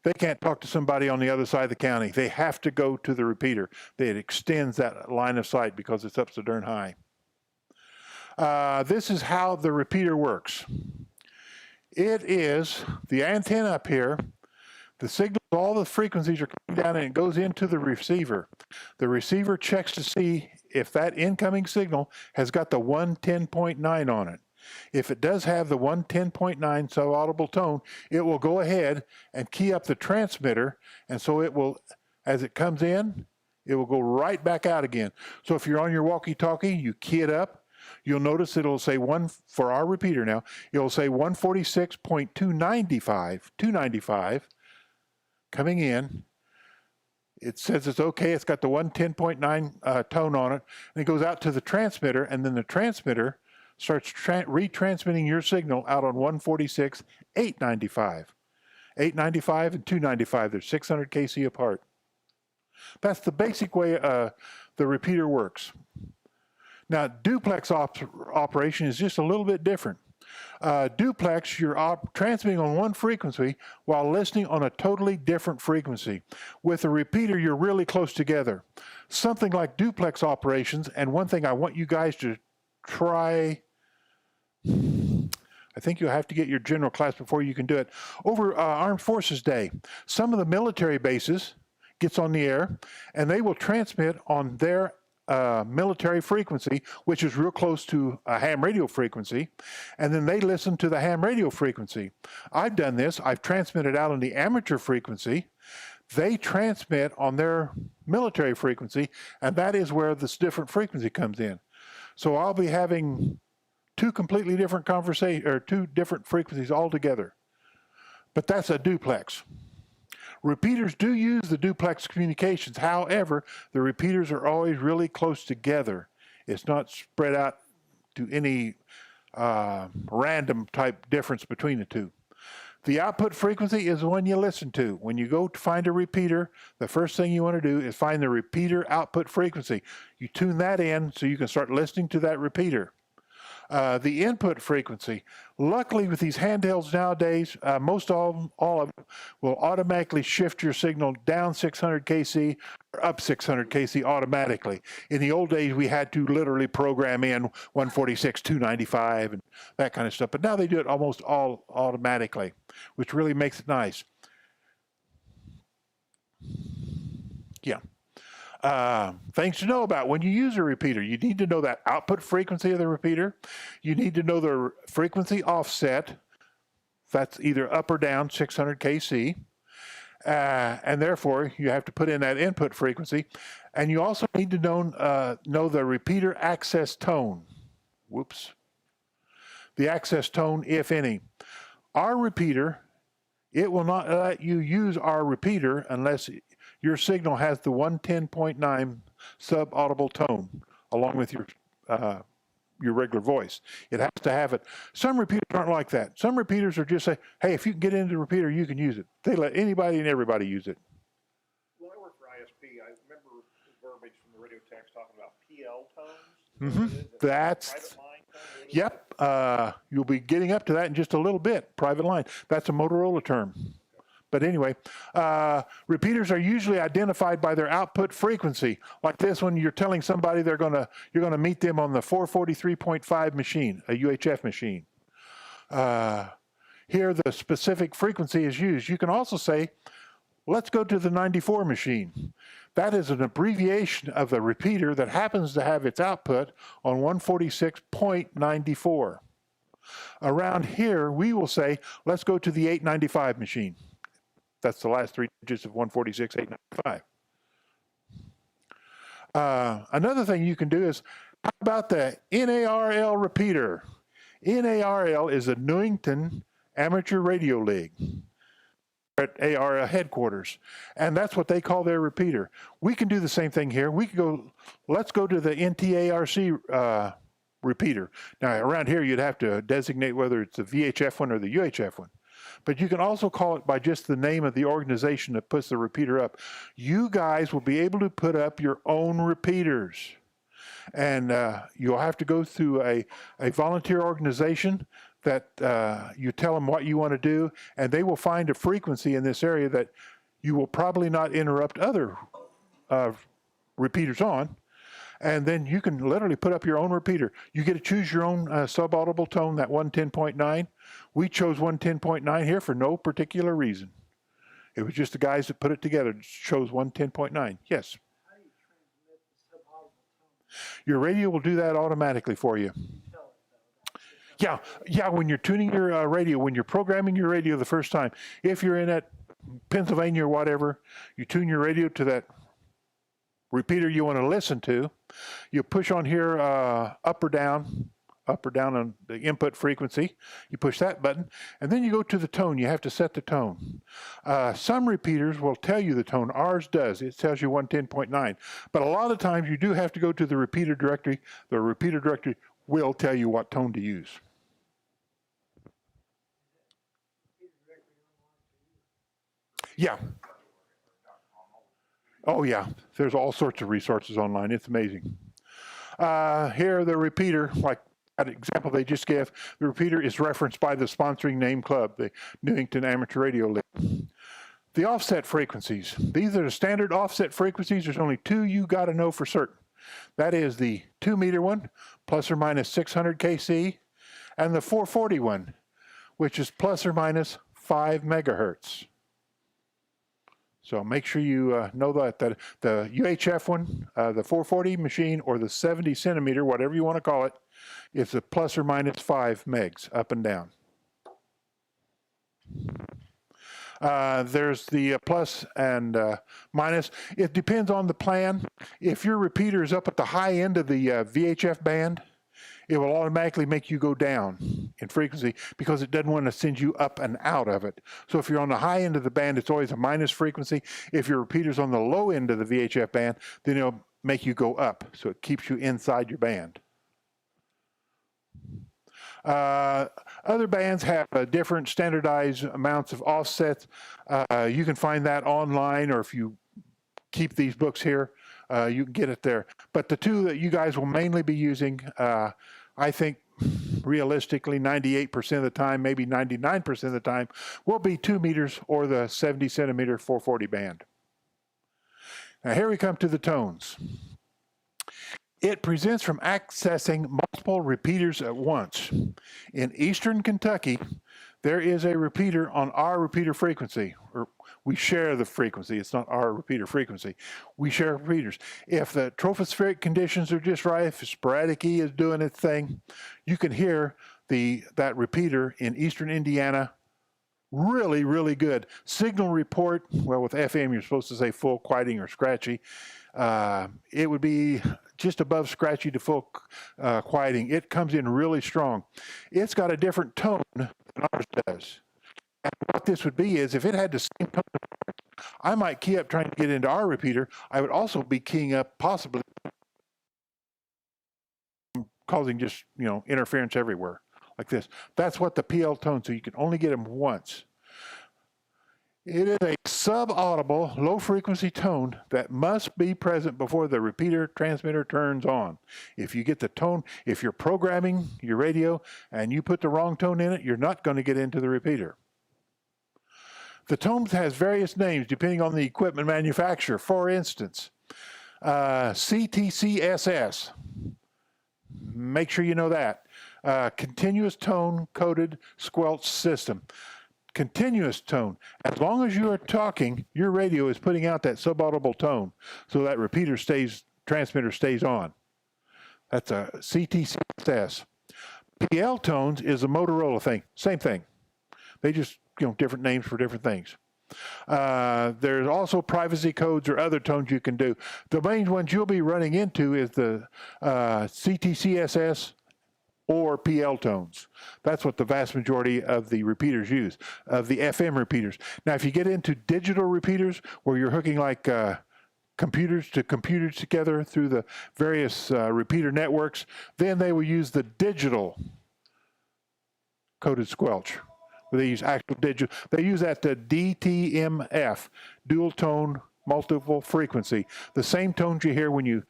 [SPEAKER 1] they can't talk to somebody on the other side of the county. They have to go to the repeater. It extends that line of sight because it's up so darn high. This is how the repeater works. It is the antenna up here. The signal, all the frequencies are coming down and it goes into the receiver. The receiver checks to see if that incoming signal has got the 110.9 on it. If it does have the 110.9 subaudible tone, it will go ahead and key up the transmitter, and so it will, as it comes in, it will go right back out again. So if you're on your walkie-talkie, you key it up, you'll notice it'll say for our repeater now, it'll say 146.295 coming in. It says it's okay, it's got the 110.9 tone on it, and it goes out to the transmitter, and then the transmitter starts retransmitting your signal out on 146, 895. 895 and 295, they're 600 kc apart. That's the basic way the repeater works. Now, duplex operation is just a little bit different. Duplex, you're transmitting on one frequency while listening on a totally different frequency. With a repeater, you're really close together. Something like duplex operations, and one thing I want you guys to try, I think you'll have to get your general class before you can do it. Over Armed Forces Day, some of the military bases gets on the air, and they will transmit on their military frequency, which is real close to a ham radio frequency, and then they listen to the ham radio frequency. I've done this. I've transmitted out on the amateur frequency. They transmit on their military frequency, and that is where this different frequency comes in. So I'll be having 2 completely different conversations, or 2 different frequencies altogether. But that's a duplex. Repeaters do use the duplex communications. However, the repeaters are always really close together. It's not spread out to any random type difference between the 2. The output frequency is the one you listen to. When you go to find a repeater, the first thing you want to do is find the repeater output frequency. You tune that in so you can start listening to that repeater. The input frequency. Luckily, with these handhelds nowadays, most all of them will automatically shift your signal down 600 kc or up 600 kc automatically. In the old days, we had to literally program in 146, 295, and that kind of stuff. But now they do it almost all automatically, which really makes it nice. Yeah. Things to know about when you use a repeater. You need to know that output frequency of the repeater. You need to know the frequency offset. That's either up or down 600 kc. And therefore, you have to put in that input frequency. And you also need to know the repeater access tone. Whoops. The access tone, if any. Our repeater, it will not let you use our repeater unless your signal has the 110.9 sub-audible tone along with your regular voice. It has to have it. Some repeaters aren't like that. Some repeaters are just say, hey, if you can get into the repeater, you can use it. They let anybody and everybody use it.
[SPEAKER 2] Well, I work for ISP. I remember the verbiage from the radio techs talking about PL tones.
[SPEAKER 1] That's,
[SPEAKER 2] private line tone.
[SPEAKER 1] yep. You'll be getting up to that in just a little bit. Private line. That's a Motorola term. But anyway, repeaters are usually identified by their output frequency. Like this one, you're telling somebody you're gonna meet them on the 443.5 machine, a UHF machine. Here, the specific frequency is used. You can also say, let's go to the 94 machine. That is an abbreviation of the repeater that happens to have its output on 146.94. Around here, we will say, let's go to the 895 machine. That's the last three digits of 146.895. Another thing you can do is, how about the NARL repeater? NARL is the Newington Amateur Radio League at ARL headquarters, and that's what they call their repeater. We can do the same thing here. We could go, let's go to the NTARC repeater. Now, around here, you'd have to designate whether it's the VHF one or the UHF one. But you can also call it by just the name of the organization that puts the repeater up. You guys will be able to put up your own repeaters. And you'll have to go through a volunteer organization that you tell them what you want to do, and they will find a frequency in this area that you will probably not interrupt other repeaters on. And then you can literally put up your own repeater. You get to choose your own sub-audible tone, that 110.9. We chose 110.9 here for no particular reason. It was just the guys that put it together chose 110.9. Yes?
[SPEAKER 3] How do you transmit the sub-audible tone?
[SPEAKER 1] Your radio will do that automatically for you. Yeah, when you're tuning your radio, when you're programming your radio the first time, if you're in that Pennsylvania or whatever, you tune your radio to that repeater you want to listen to. You push on here up or down on the input frequency. You push that button, and then you go to the tone. You have to set the tone. Some repeaters will tell you the tone. Ours does. It tells you 110.9. But a lot of times you do have to go to the repeater directory. The repeater directory will tell you what tone to use. Yeah. Oh yeah, there's all sorts of resources online. It's amazing. Here, the repeater, like that example they just gave, the repeater is referenced by the sponsoring name club, the Newington Amateur Radio League. The offset frequencies. These are the standard offset frequencies. There's only two you got to know for certain. That is the 2-meter one, plus or minus 600 kc, and the 440 one, which is plus or minus 5 megahertz. So make sure you know that the UHF one, the 440 machine, or the 70 centimeter, whatever you want to call it, is a plus or minus 5 megs up and down. There's the plus and minus. It depends on the plan. If your repeater is up at the high end of the VHF band, it will automatically make you go down in frequency because it doesn't want to send you up and out of it. So if you're on the high end of the band, it's always a minus frequency. If your repeater's on the low end of the VHF band, then it'll make you go up. So it keeps you inside your band. Other bands have different standardized amounts of offsets. You can find that online, or if you keep these books here, you can get it there. But the two that you guys will mainly be using, I think realistically 98% of the time, maybe 99% of the time, will be 2 meters or the 70 centimeter 440 band. Now here we come to the tones. It presents from accessing multiple repeaters at once. In eastern Kentucky, there is a repeater on our repeater frequency, or we share the frequency. It's not our repeater frequency. We share repeaters. If the tropospheric conditions are just right, if sporadic E is doing its thing, you can hear that repeater in eastern Indiana really, really good. Signal report, well, with FM, you're supposed to say full quieting or scratchy. It would be just above scratchy to full quieting. It comes in really strong. It's got a different tone than ours does. And what this would be is if it had the same tone, I might key up trying to get into our repeater. I would also be keying up possibly causing just, interference everywhere like this. That's what the PL tone, so you can only get them once. It is a sub-audible, low-frequency tone that must be present before the repeater transmitter turns on. If you get the tone, if you're programming your radio and you put the wrong tone in it, you're not going to get into the repeater. The tone has various names depending on the equipment manufacturer. For instance, CTCSS. Make sure you know that. Continuous tone coded squelch system. Continuous tone. As long as you are talking, your radio is putting out that subaudible tone, so that transmitter stays on. That's a CTCSS. PL tones is a Motorola thing. Same thing. They just, different names for different things. There's also privacy codes or other tones you can do. The main ones you'll be running into is the CTCSS or PL tones. That's what the vast majority of the repeaters use, of the FM repeaters. Now, if you get into digital repeaters where you're hooking like computers to computers together through the various repeater networks, then they will use the digital coded squelch. They use actual digital. They use that to DTMF, dual tone multiple frequency, the same tones you hear when you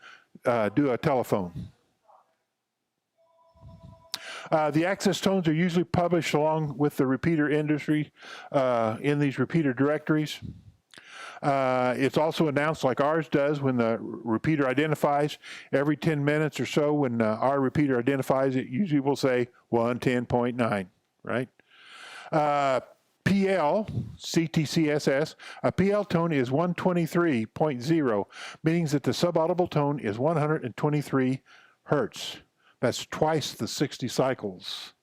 [SPEAKER 1] do a telephone. The access tones are usually published along with the repeater industry in these repeater directories. It's also announced like ours does when the repeater identifies. Every 10 minutes or so when our repeater identifies, it usually will say 110.9, right? PL, CTCSS, a PL tone is 123.0, meaning that the subaudible tone is 123 hertz. That's twice the 60 cycles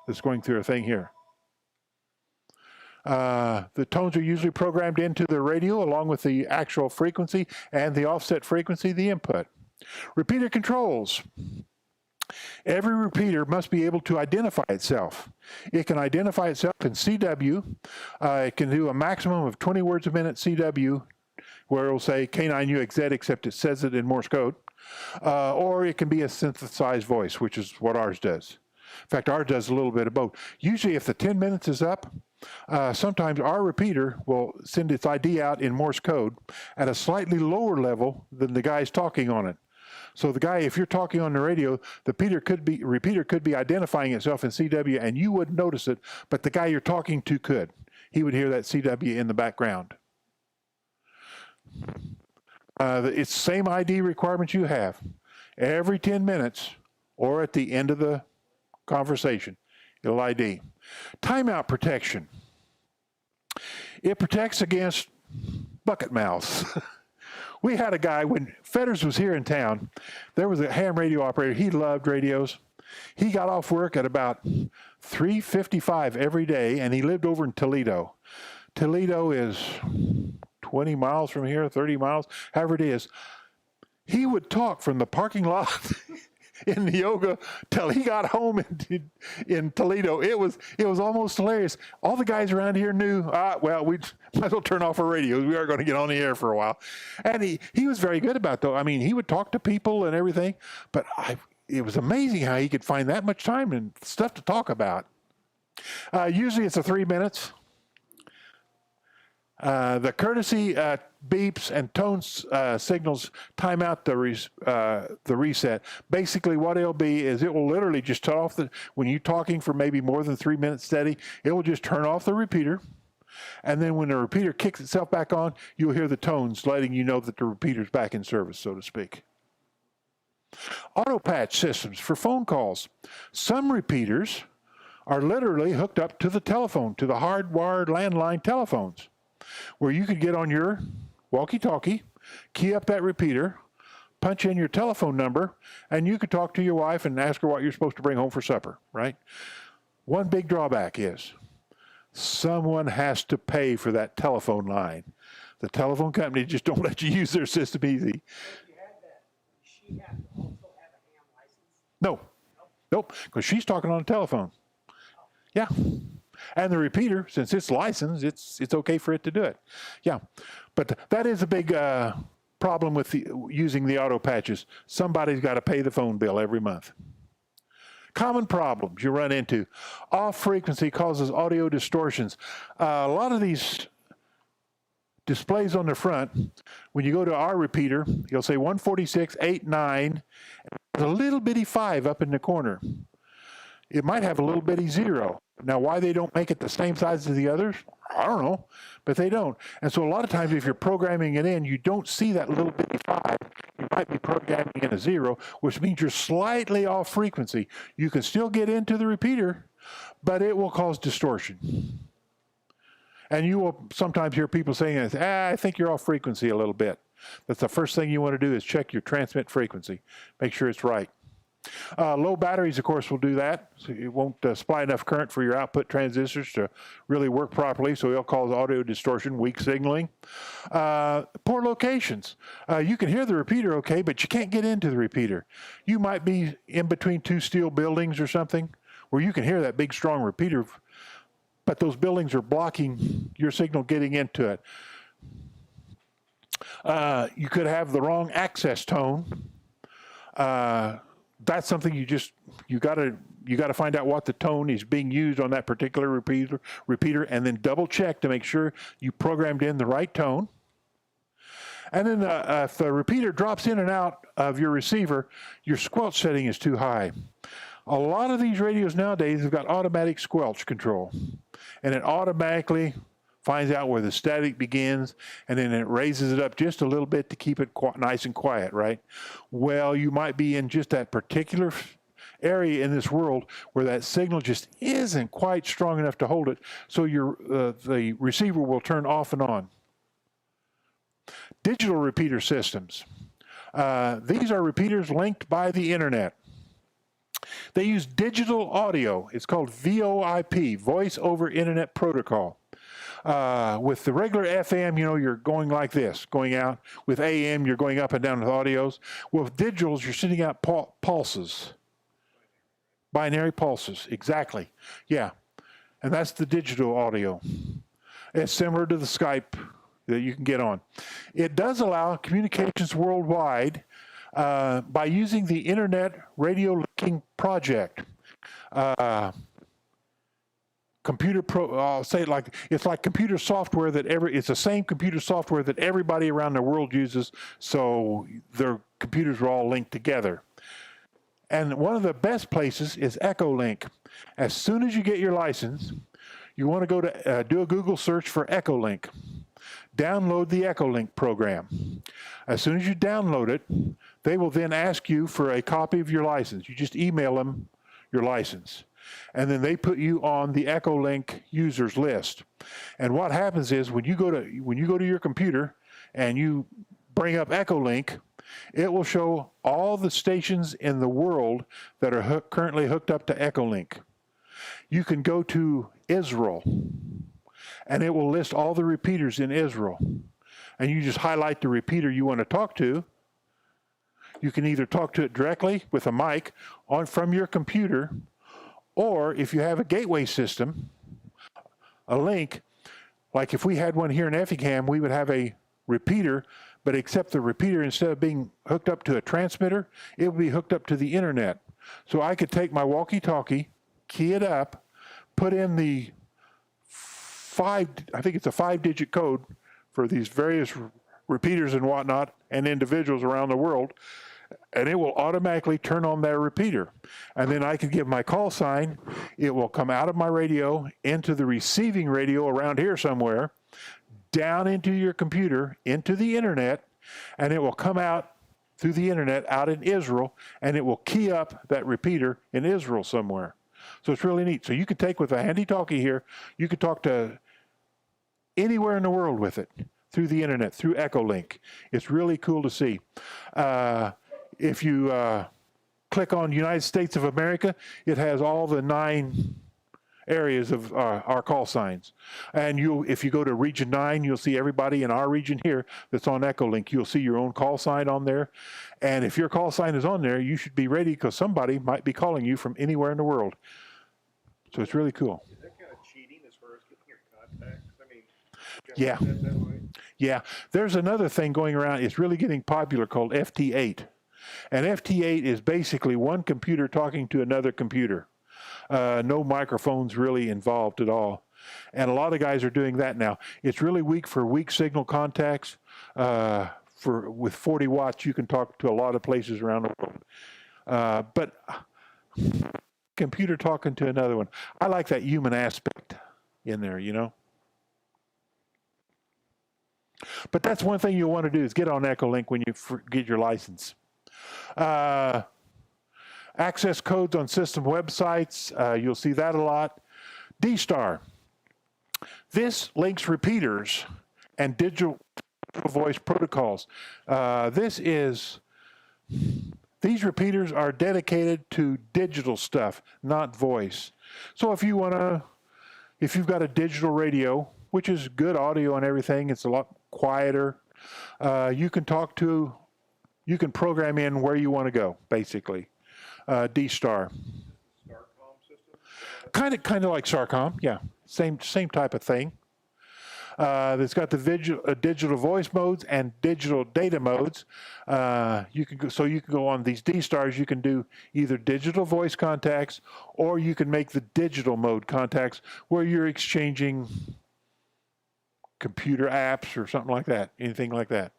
[SPEAKER 1] that's going through a thing here. The tones are usually programmed into the radio along with the actual frequency and the offset frequency, the input. Repeater controls. Every repeater must be able to identify itself. It can identify itself in CW. It can do a maximum of 20 words a minute CW, where it will say K9UXZ, except it says it in Morse code. Or it can be a synthesized voice, which is what ours does. In fact, ours does a little bit of both. Usually if the 10 minutes is up, sometimes our repeater will send its ID out in Morse code at a slightly lower level than the guy's talking on it. So the guy, if you're talking on the radio, the repeater could be identifying itself in CW and you wouldn't notice it, but the guy you're talking to could. He would hear that CW in the background. It's the same ID requirements you have. Every 10 minutes or at the end of the conversation, it'll ID. Timeout protection. It protects against bucket mouths. We had a guy, when Fetters was here in town, there was a ham radio operator. He loved radios. He got off work at about 3:55 every day, and he lived over in Toledo. Toledo is 20 miles from here, 30 miles, however it is. He would talk from the parking lot in Neoga till he got home in Toledo. It was almost hilarious. All the guys around here knew, well, we might as well turn off our radios. We are going to get on the air for a while. And he was very good about it, though. I mean, he would talk to people and everything, but it was amazing how he could find that much time and stuff to talk about. Usually it's 3 minutes. The courtesy beeps and tone signals time out the reset. Basically, what it'll be is it will literally just turn off when you're talking for maybe more than 3 minutes steady, it will just turn off the repeater. And then when the repeater kicks itself back on, you'll hear the tones letting you know that the repeater's back in service, so to speak. Auto patch systems for phone calls. Some repeaters are literally hooked up to the telephone, to the hardwired landline telephones, where you could get on your walkie-talkie, key up that repeater, punch in your telephone number, and you could talk to your wife and ask her what you're supposed to bring home for supper, right? One big drawback is someone has to pay for that telephone line. The telephone company just don't let you use their system easy.
[SPEAKER 3] She has to also have a ham license?
[SPEAKER 1] No. Nope, because she's talking on the telephone. Yeah. And the repeater, since it's licensed, it's okay for it to do it. Yeah. But that is a big problem with using the auto patches. Somebody's got to pay the phone bill every month. Common problems you run into. Off frequency causes audio distortions. A lot of these displays on the front, when you go to our repeater, you'll say 146.89, there's a little bitty 5 up in the corner. It might have a little bitty 0. Now, why they don't make it the same size as the others, I don't know, but they don't. And so a lot of times if you're programming it in, you don't see that little bitty 5. You might be programming in a 0, which means you're slightly off frequency. You can still get into the repeater, but it will cause distortion. And you will sometimes hear people saying, I think you're off frequency a little bit. That's the first thing you want to do is check your transmit frequency. Make sure it's right. Low batteries, of course, will do that. So it won't supply enough current for your output transistors to really work properly, so it'll cause audio distortion, weak signaling. Poor locations. You can hear the repeater okay, but you can't get into the repeater. You might be in between 2 steel buildings or something where you can hear that big, strong repeater, but those buildings are blocking your signal getting into it. You could have the wrong access tone. That's something you got to find out what the tone is being used on that particular repeater, and then double check to make sure you programmed in the right tone. And then if the repeater drops in and out of your receiver, your squelch setting is too high. A lot of these radios nowadays have got automatic squelch control, and it automatically finds out where the static begins, and then it raises it up just a little bit to keep it nice and quiet, right? Well, you might be in just that particular area in this world where that signal just isn't quite strong enough to hold it, so the receiver will turn off and on. Digital repeater systems. These are repeaters linked by the internet. They use digital audio. It's called VoIP, Voice over Internet Protocol. With the regular FM, you're going like this, going out. With AM, you're going up and down with audios. With digitals, you're sending out pulses. Binary pulses, exactly. Yeah, and that's the digital audio. It's similar to the Skype that you can get on. It does allow communications worldwide by using the Internet Radio Linking Project. I'll say it like, it's like computer software it's the same computer software that everybody around the world uses, so their computers are all linked together. And one of the best places is Echolink. As soon as you get your license, you want to go to do a Google search for Echolink. Download the Echolink program. As soon as you download it, they will then ask you for a copy of your license. You just email them your license. And then they put you on the Echolink users list. And what happens is when you go to your computer and you bring up Echolink, it will show all the stations in the world that are currently hooked up to Echolink. You can go to Israel, and it will list all the repeaters in Israel. And you just highlight the repeater you want to talk to. You can either talk to it directly with a mic from your computer, or if you have a gateway system, a link, like if we had one here in Effingham, we would have a repeater, but except the repeater, instead of being hooked up to a transmitter, it would be hooked up to the internet. So I could take my walkie-talkie, key it up, put in I think it's a 5-digit code for these various repeaters and whatnot and individuals around the world, and it will automatically turn on their repeater. And then I can give my call sign. It will come out of my radio into the receiving radio around here somewhere, down into your computer, into the internet, and it will come out through the internet out in Israel, and it will key up that repeater in Israel somewhere. So it's really neat. So you could take with a handy-talkie here, you could talk to anywhere in the world with it through the internet, through Echolink. It's really cool to see. If you click on United States of America, it has all the 9 areas of our call signs. And if you go to region 9, you'll see everybody in our region here that's on Echolink. You'll see your own call sign on there. And if your call sign is on there, you should be ready because somebody might be calling you from anywhere in the world. So it's really cool.
[SPEAKER 2] Is that kind of cheating as far as getting your contacts? I mean,
[SPEAKER 1] yeah.
[SPEAKER 2] That way?
[SPEAKER 1] Yeah. There's another thing going around. It's really getting popular called FT8. And FT8 is basically one computer talking to another computer. No microphones really involved at all. And a lot of guys are doing that now. It's really weak for weak signal contacts. With 40 watts, you can talk to a lot of places around the world. But computer talking to another one, I like that human aspect in there, you know. But that's one thing you'll want to do is get on Echolink when you get your license. Access codes on system websites, you'll see that a lot. D-Star. This links repeaters and digital voice protocols. These repeaters are dedicated to digital stuff, not voice. So if you've got a digital radio, which is good audio and everything, it's a lot quieter. You can program in where you want to go, basically. D-Star.
[SPEAKER 2] StarCom system?
[SPEAKER 1] Kind of like SARCOM, yeah. Same type of thing. It's got the digital voice modes and digital data modes. You can go on these D-Stars. You can do either digital voice contacts, or you can make the digital mode contacts where you're exchanging computer apps or something like that, anything like that.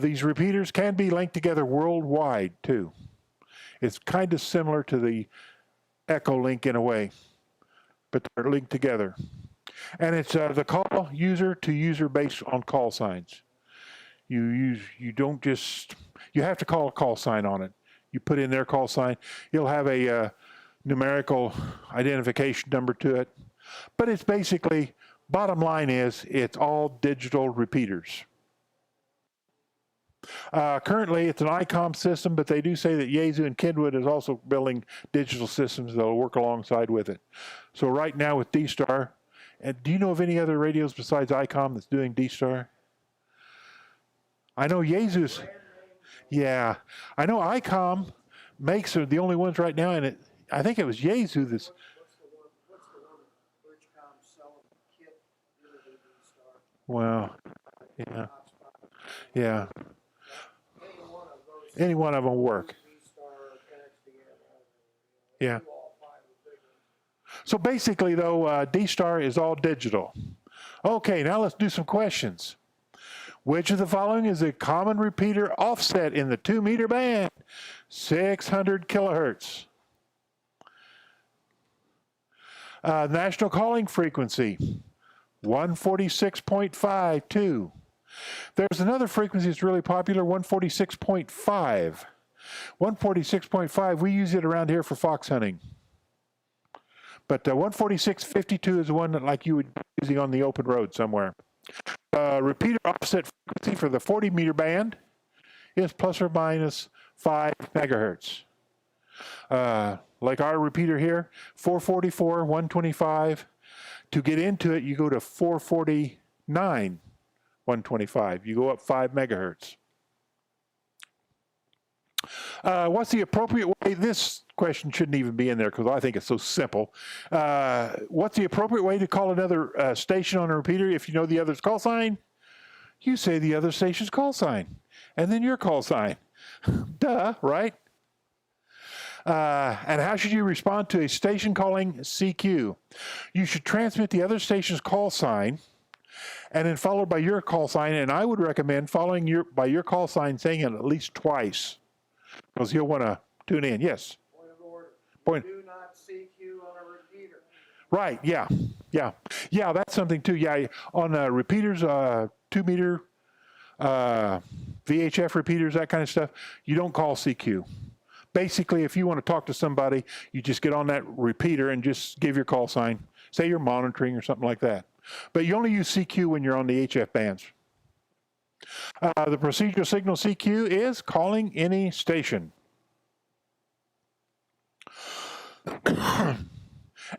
[SPEAKER 1] These repeaters can be linked together worldwide too. It's kind of similar to the Echolink in a way, but they're linked together. And it's the call user to user based on call signs. You have to call a call sign on it. You put in their call sign. It'll have a numerical identification number to it. But it's basically, bottom line is, it's all digital repeaters. Currently, it's an ICOM system, but they do say that Yaesu and Kenwood is also building digital systems that will work alongside with it. So right now with D-Star, and do you know of any other radios besides ICOM that's doing D-Star? I know Yaesu's. Yeah, I know ICOM makes are the only ones right now, and I think it was Yaesu that's.
[SPEAKER 3] What's the one Bridgecom selling kit really do D-Star?
[SPEAKER 1] Well, yeah, yeah.
[SPEAKER 3] Any
[SPEAKER 1] Any one of them work.
[SPEAKER 3] D-Star connects together.
[SPEAKER 1] Yeah.
[SPEAKER 3] Do all 5 of the big ones.
[SPEAKER 1] So basically, though, D-Star is all digital. Okay, now let's do some questions. Which of the following is a common repeater offset in the 2-meter band? 600 kilohertz. National calling frequency, 146.52. There's another frequency that's really popular, 146.5. 146.5, we use it around here for fox hunting. But 146.52 is the one that like you would be using on the open road somewhere. Repeater offset frequency for the 40-meter band is plus or minus 5 megahertz. Like our repeater here, 444, 125. To get into it, you go to 449, 125. You go up 5 megahertz. What's the appropriate way? This question shouldn't even be in there because I think it's so simple. What's the appropriate way to call another station on a repeater if you know the other's call sign? You say the other station's call sign, and then your call sign. Duh, right? And how should you respond to a station calling CQ? You should transmit the other station's call sign and then followed by your call sign. And I would recommend following by your call sign, saying it at least twice, because he'll want to tune in. Yes.
[SPEAKER 2] Point of order.
[SPEAKER 1] Point.
[SPEAKER 2] Do not CQ on a repeater.
[SPEAKER 1] Right. Yeah. Yeah. Yeah. That's something too. Yeah. On repeaters, 2-meter, VHF repeaters, that kind of stuff, you don't call CQ. Basically, if you want to talk to somebody, you just get on that repeater and just give your call sign. Say you're monitoring or something like that. But you only use CQ when you're on the HF bands. The procedural signal CQ is calling any station.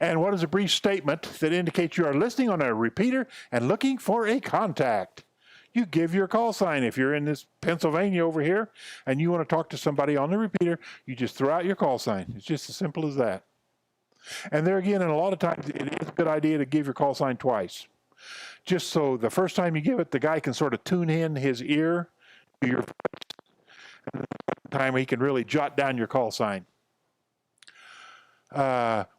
[SPEAKER 1] And what is a brief statement that indicates you are listening on a repeater and looking for a contact? You give your call sign. If you're in this Pennsylvania over here and you want to talk to somebody on the repeater, you just throw out your call sign. It's just as simple as that. And there again, and a lot of times it is a good idea to give your call sign twice. Just so the first time you give it, the guy can sort of tune in his ear to your voice. And the time he can really jot down your call sign.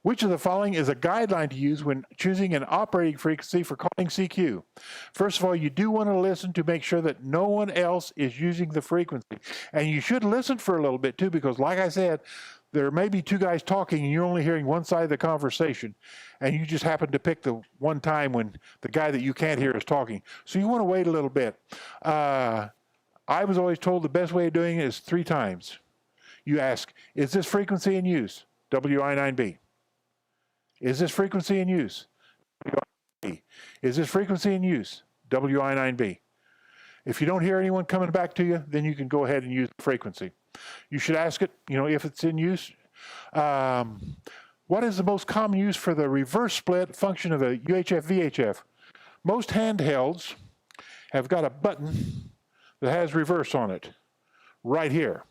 [SPEAKER 1] Which of the following is a guideline to use when choosing an operating frequency for calling CQ? First of all, you do want to listen to make sure that no one else is using the frequency. And you should listen for a little bit too, because like I said, there may be two guys talking and you're only hearing one side of the conversation, and you just happen to pick the one time when the guy that you can't hear is talking. So you want to wait a little bit. I was always told the best way of doing it is 3 times. You ask, is this frequency in use? WI9B. Is this frequency in use? WI9B. Is this frequency in use? WI9B. If you don't hear anyone coming back to you, then you can go ahead and use the frequency. You should ask it, if it's in use. What is the most common use for the reverse split function of a UHF VHF? Most handhelds have got a button that has reverse on it, right here.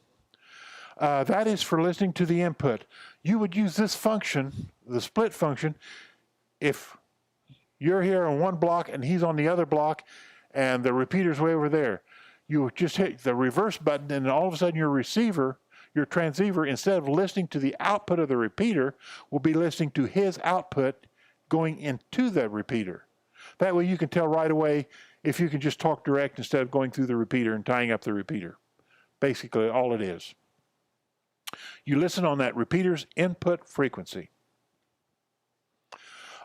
[SPEAKER 1] That is for listening to the input. You would use this function, the split function, if you're here on one block and he's on the other block and the repeater's way over there. You would just hit the reverse button and all of a sudden your receiver, your transceiver, instead of listening to the output of the repeater, will be listening to his output going into the repeater. That way you can tell right away if you can just talk direct instead of going through the repeater and tying up the repeater. Basically all it is. You listen on that repeater's input frequency.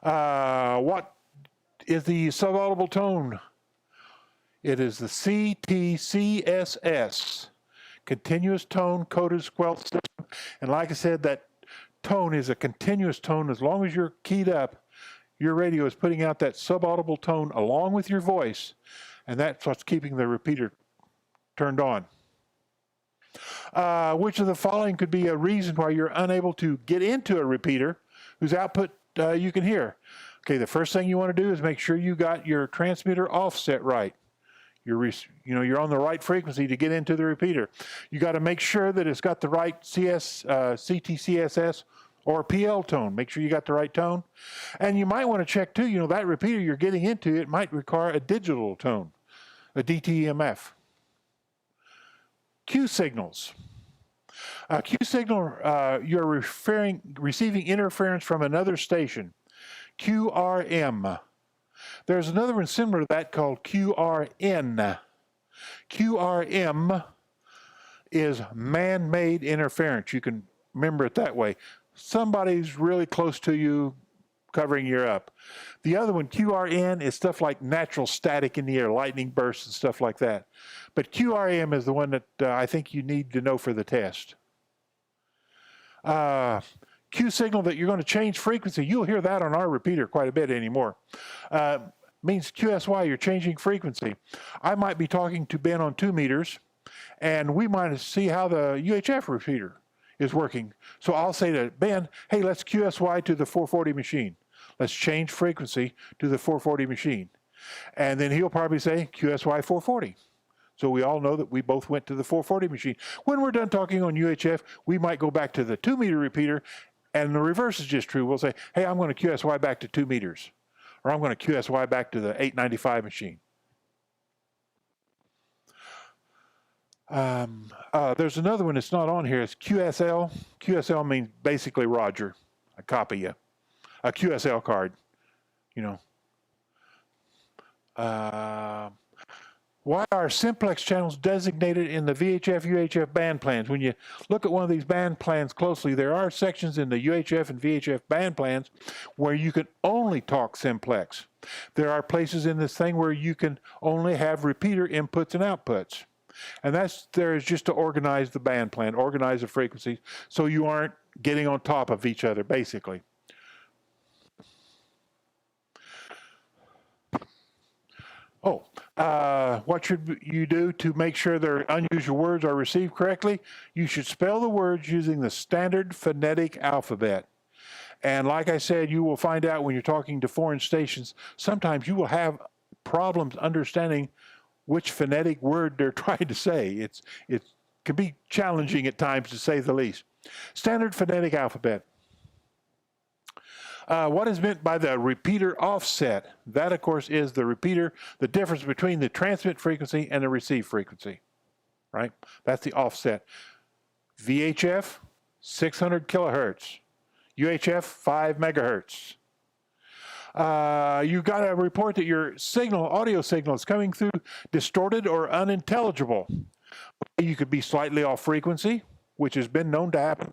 [SPEAKER 1] What is the subaudible tone? It is the CTCSS, continuous tone coded squelch system. And like I said, that tone is a continuous tone. As long as you're keyed up, your radio is putting out that subaudible tone along with your voice, and that's what's keeping the repeater turned on. Which of the following could be a reason why you're unable to get into a repeater whose output you can hear? Okay, the first thing you want to do is make sure you got your transmitter offset right. You're on the right frequency to get into the repeater. You got to make sure that it's got the right CTCSS or PL tone. Make sure you got the right tone. And you might want to check too, that repeater you're getting into, it might require a digital tone, a DTEMF. Q signals. Q signal, you're receiving interference from another station. QRM. There's another one similar to that called QRN. QRM is man-made interference. You can remember it that way. Somebody's really close to you covering you up. The other one, QRN, is stuff like natural static in the air, lightning bursts and stuff like that. But QRM is the one that I think you need to know for the test. Q signal that you're going to change frequency. You'll hear that on our repeater quite a bit anymore. Means QSY, you're changing frequency. I might be talking to Ben on 2 meters, and we might see how the UHF repeater is working. So I'll say to Ben, hey, let's QSY to the 440 machine. Let's change frequency to the 440 machine. And then he'll probably say QSY 440. So we all know that we both went to the 440 machine. When we're done talking on UHF, we might go back to the 2 meter repeater, and the reverse is just true. We'll say, hey, I'm going to QSY back to 2 meters. Or I'm going to QSY back to the 895 machine. There's another one that's not on here. It's QSL. QSL means basically Roger. I copy you. A QSL card, Why are simplex channels designated in the VHF, UHF band plans? When you look at one of these band plans closely, there are sections in the UHF and VHF band plans where you can only talk simplex. There are places in this thing where you can only have repeater inputs and outputs. And that's there is just to organize the band plan, organize the frequencies, so you aren't getting on top of each other, basically. Oh, what should you do to make sure their unusual words are received correctly? You should spell the words using the standard phonetic alphabet. And like I said, you will find out when you're talking to foreign stations, sometimes you will have problems understanding which phonetic word they're trying to say. It can be challenging at times, to say the least. Standard phonetic alphabet. What is meant by the repeater offset? That, of course, is the repeater, the difference between the transmit frequency and the receive frequency, right? That's the offset. VHF, 600 kilohertz. UHF, 5 megahertz. You got to report that your signal, audio signal, is coming through distorted or unintelligible. You could be slightly off frequency, which has been known to happen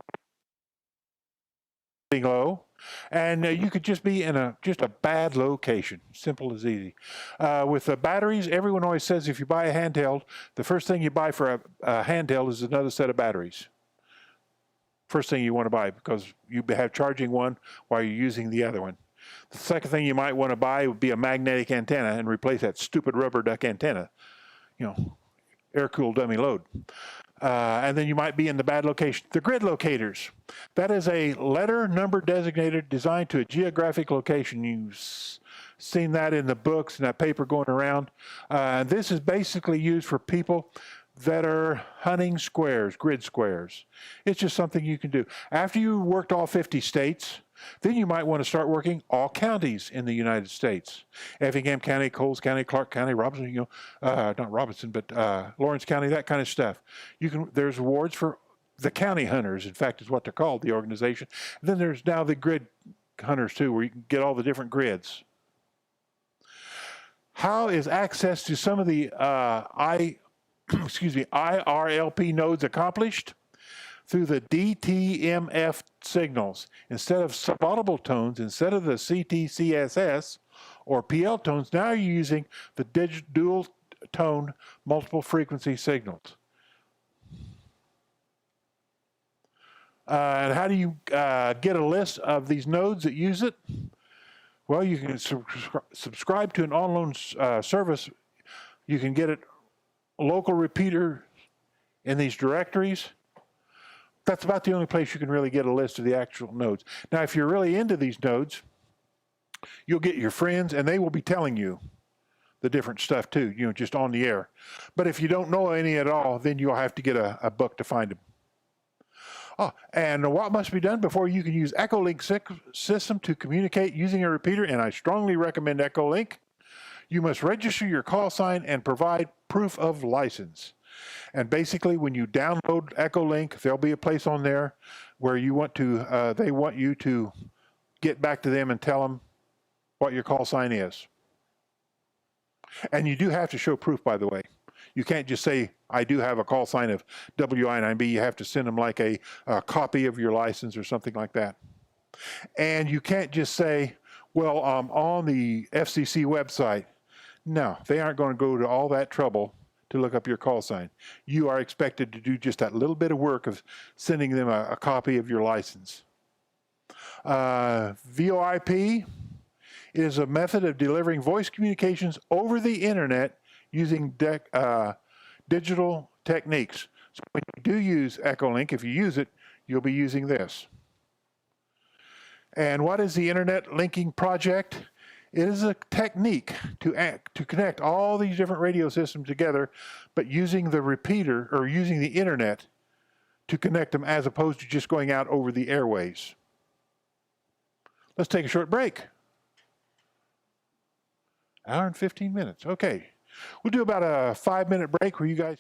[SPEAKER 1] low, and you could just be in just a bad location. Simple as easy. With the batteries, everyone always says if you buy a handheld, the first thing you buy for a handheld is another set of batteries. First thing you want to buy, because you have charging one while you're using the other one. The second thing you might want to buy would be a magnetic antenna and replace that stupid rubber duck antenna. You know, air-cooled dummy load. And then you might be in the bad location. The grid locators. That is a letter number designator designed to a geographic location. You've seen that in the books and that paper going around. This is basically used for people that are hunting squares, grid squares. It's just something you can do. After you worked all 50 states, then you might want to start working all counties in the United States. Effingham County, Coles County, Clark County, Robinson, not Robinson, but Lawrence County, that kind of stuff. There's awards for the county hunters, in fact, is what they're called, the organization. And then there's now the grid hunters too, where you can get all the different grids. How is access to some of the IRLP nodes accomplished? Through the DTMF signals. Instead of subaudible tones, instead of the CTCSS or PL tones, now you're using the dual tone multiple frequency signals. And how do you get a list of these nodes that use it? Well, you can subscribe to an online service. You can get it local repeater in these directories. That's about the only place you can really get a list of the actual nodes. Now, if you're really into these nodes, you'll get your friends, and they will be telling you the different stuff too, just on the air. But if you don't know any at all, then you'll have to get a book to find them. Oh, and what must be done before you can use Echolink system to communicate using a repeater, and I strongly recommend Echolink. You must register your call sign and provide proof of license. And basically, when you download Echolink, there'll be a place on there where you want to, they want you to get back to them and tell them what your call sign is. And you do have to show proof, by the way. You can't just say, I do have a call sign of WI9B. You have to send them like a copy of your license or something like that. And you can't just say, well, on the FCC website. No, they aren't going to go to all that trouble to look up your call sign. You are expected to do just that little bit of work of sending them a copy of your license. VoIP is a method of delivering voice communications over the internet using digital techniques. So when you do use Echolink, if you use it, you'll be using this. And what is the Internet Linking Project? It is a technique to connect all these different radio systems together, but using the repeater or using the internet to connect them as opposed to just going out over the airways. Let's take a short break. Hour and 15 minutes. Okay. We'll do about a 5-minute break where you guys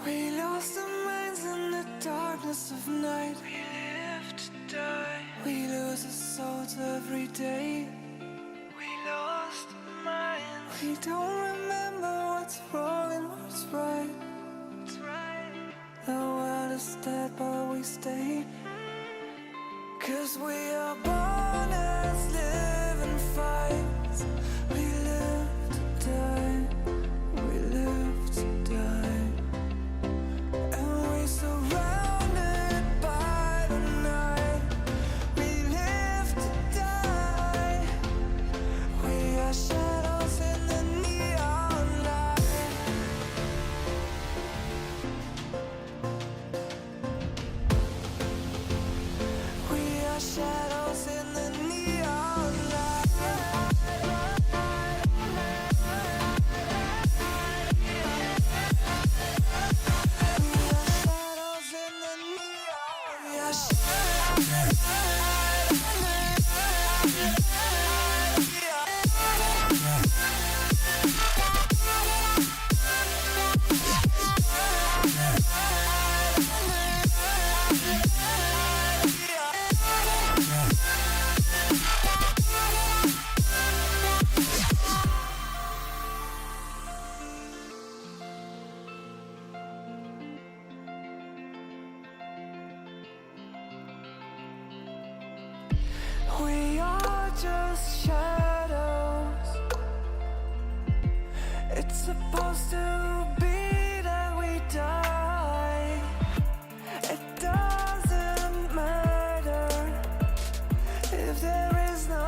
[SPEAKER 4] We lost our minds in the darkness of night. We live to die. We lose our souls every day. We lost our minds. We don't remember what's wrong and what's right. The world is dead, but we stay. 'Cause we are born as living fights. We live to die. We live to die. And we surrounded by the night. We live to die. We are shadows in the neon light. We are shadows in the neon light. We are shadows in the neon. We are We are just shadows. It's supposed to be that we die. It doesn't matter if there is no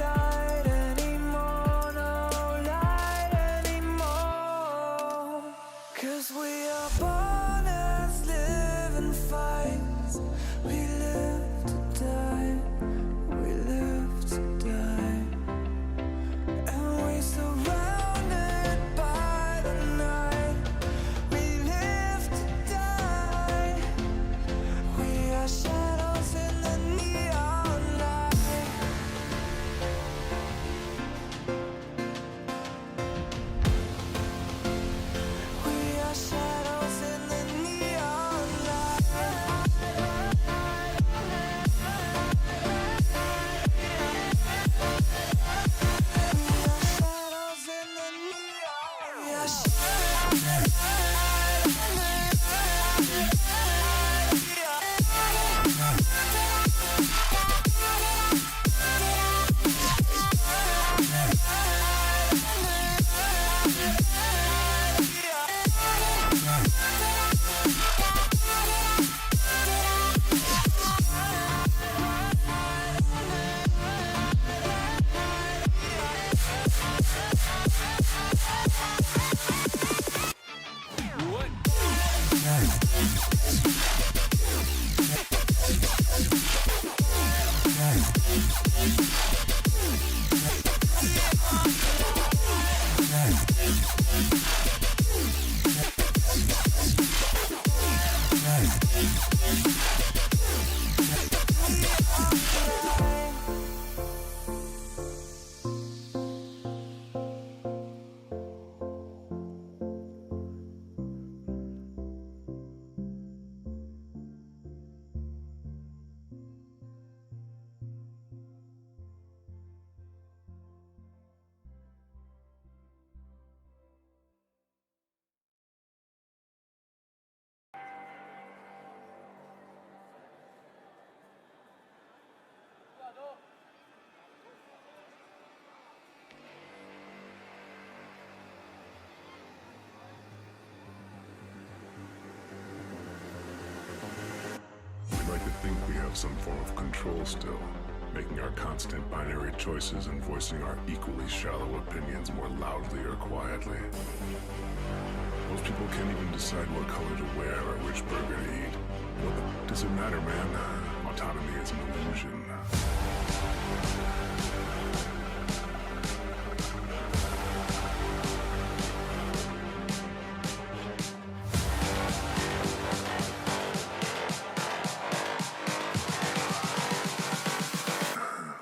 [SPEAKER 4] light anymore, no light anymore. 'Cause we are born as living fights. We live to die. We live to die. And we surrounded by the night. We live to die. We are shadows in the neon light. We are shadows in the neon light. We are shadows in the neon. We are
[SPEAKER 5] We like to think we have some form of control still, making our constant binary choices and voicing our equally shallow opinions more loudly or quietly. Most people can't even decide what color to wear or which burger to eat. What does it matter, man? Autonomy is an illusion.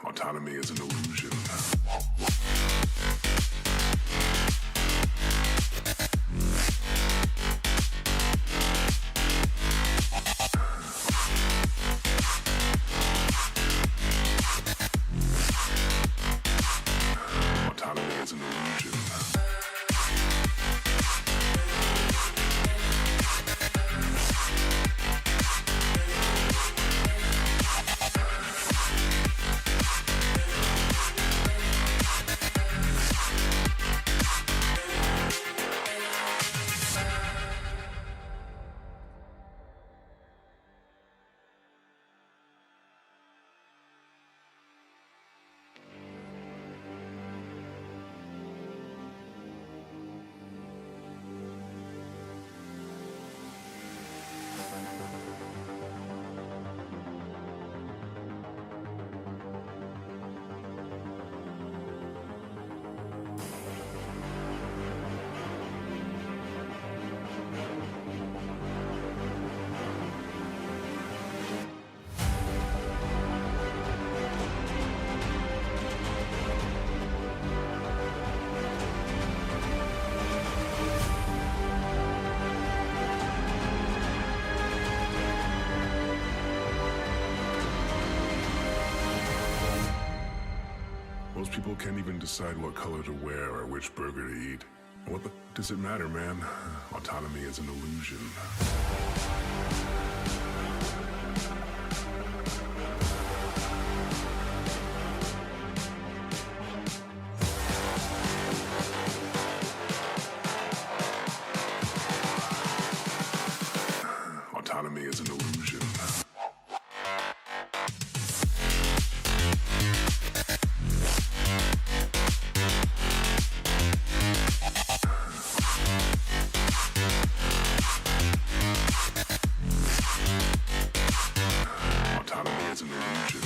[SPEAKER 5] Autonomy is an illusion. people can't even decide what color to wear or which burger to eat. What the does it matter, man? Autonomy is an illusion. Autonomy is an illusion. Autonomy is an illusion.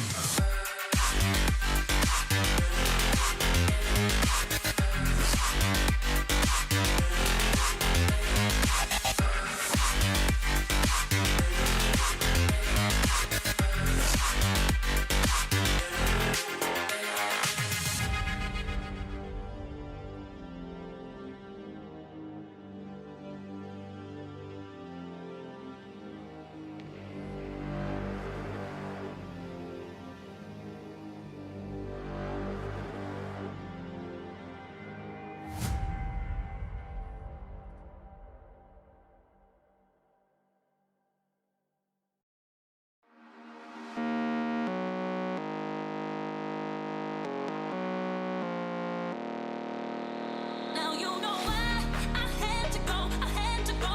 [SPEAKER 4] Now you know why I had to go. I had to go.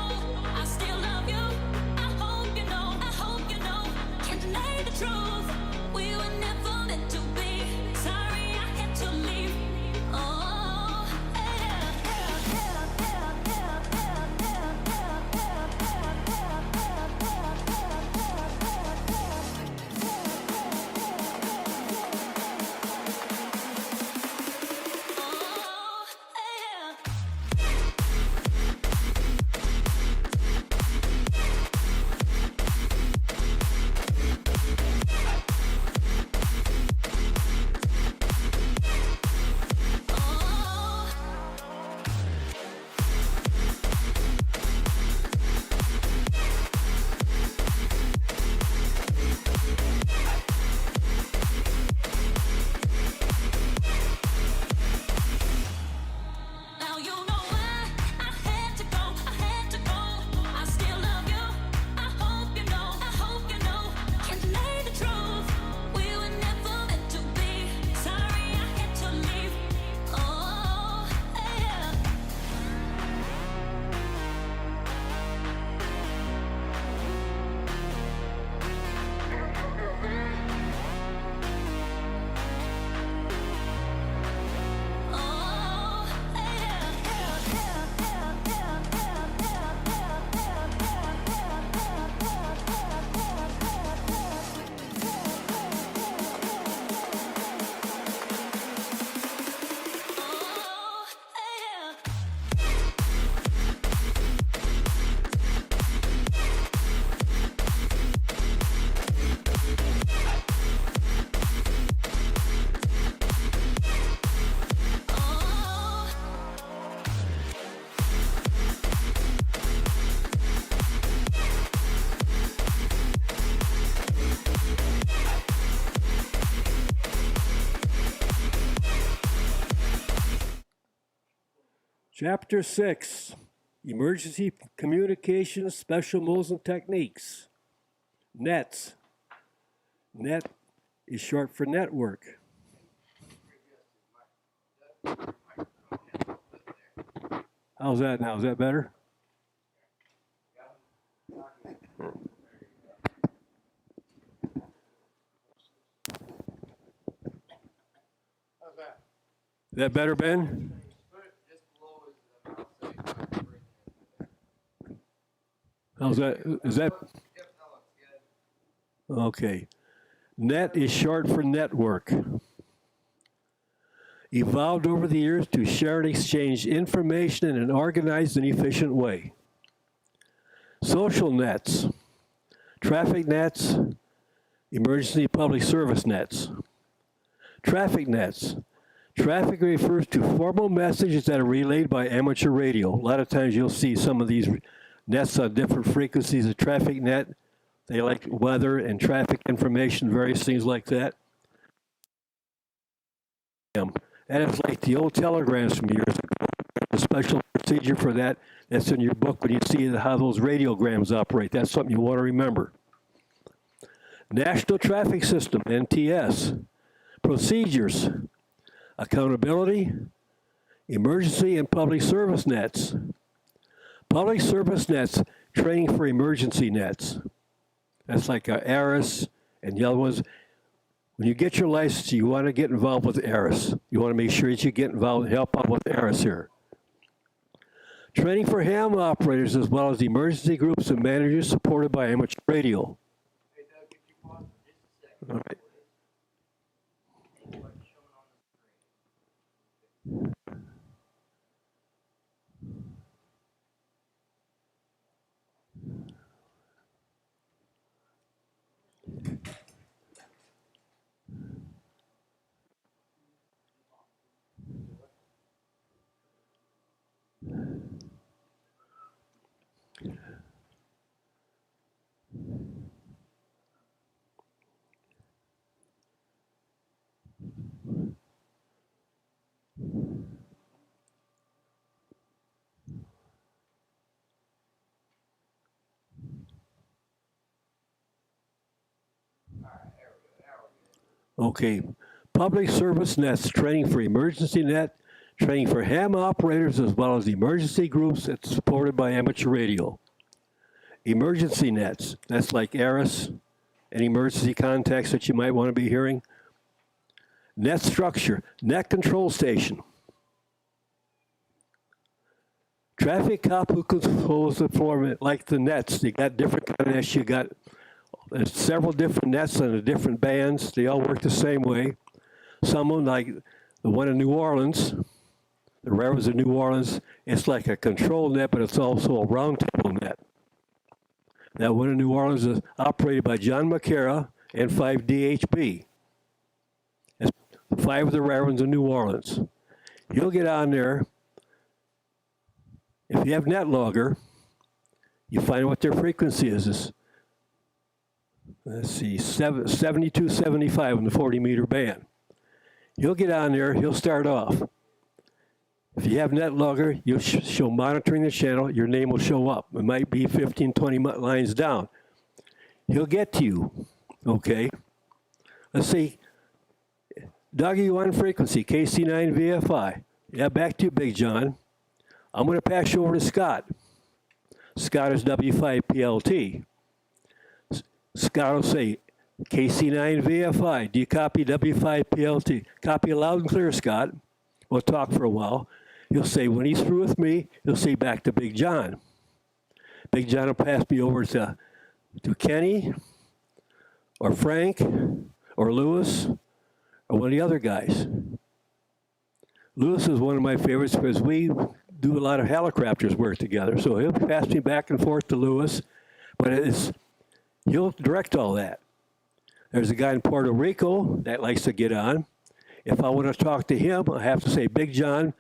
[SPEAKER 4] I still love you. I hope you know. I hope you know. Can't deny the truth. We were never meant to be. Sorry I had to leave. Oh, now you know why I had to go. I had to go. I still love you. I hope you know. I hope you know. Can't deny the truth. We were never meant to be. Sorry I had to leave. Oh, yeah. Oh,
[SPEAKER 6] Chapter 6, Emergency Communications Special Modes and Techniques. NETs. NET is short for network. How's that now? Is that better?
[SPEAKER 2] How's that?
[SPEAKER 6] Is that better, Ben? How's that? Is that? Okay. NET is short for network. Evolved over the years to share and exchange information in an organized and efficient way. Social nets, traffic nets, emergency public service nets. Traffic nets. Traffic refers to formal messages that are relayed by amateur radio. A lot of times you'll see some of these nets on different frequencies of traffic net. They like weather and traffic information, various things like that. ham. That is like the old telegrams from years ago. A special procedure for that. That's in your book when you see how those radiograms operate. That's something you want to remember. National Traffic System, NTS. Procedures, accountability, emergency and public service nets. Public service nets, training for emergency nets. That's like ARIS and the other ones. When you get your license, you want to get involved with ARIS. You want to make sure that you get involved and help out with ARIS here. Training for ham operators as well as emergency groups and managers supported by amateur radio.
[SPEAKER 3] Hey Doug, if you pause for just a second.
[SPEAKER 6] All right.
[SPEAKER 3] What's showing on the screen?
[SPEAKER 6] Okay, public service nets, training for emergency net, training for ham operators as well as emergency groups that's supported by amateur radio. Emergency nets, that's like ARIS and emergency contacts that you might want to be hearing. Net structure, net control station. Traffic cop who controls the form like the nets. You got different kind of nets. You got there's several different nets on the different bands. They all work the same way. Some of them, like the one in New Orleans, the railroads in New Orleans, it's like a control net, but it's also a round table net. That one in New Orleans is operated by John McCara and 5DHB. It's 5 of the railroads in New Orleans. You'll get on there. If you have NetLogger, you find what their frequency is. Let's see, 7275 in the 40-meter band. You'll get on there, he'll start off. If you have NetLogger, you'll show monitoring the channel, your name will show up. It might be 15, 20 lines down. He'll get to you, okay? Let's see, Doug, you on frequency, KC9 VFI. Yeah, back to you, Big John. I'm gonna pass you over to Scott. Scott is W5PLT. Scott will say, KC9 VFI, do you copy W5PLT? Copy it loud and clear, Scott. We'll talk for a while. He'll say, when he's through with me, he'll say back to Big John. Big John will pass me over to Kenny, or Frank, or Lewis, or one of the other guys. Lewis is one of my favorites because we do a lot of helicopters work together. So he'll pass me back and forth to Lewis, but he'll direct all that. There's a guy in Puerto Rico that likes to get on. If I want to talk to him, I have to say, Big John,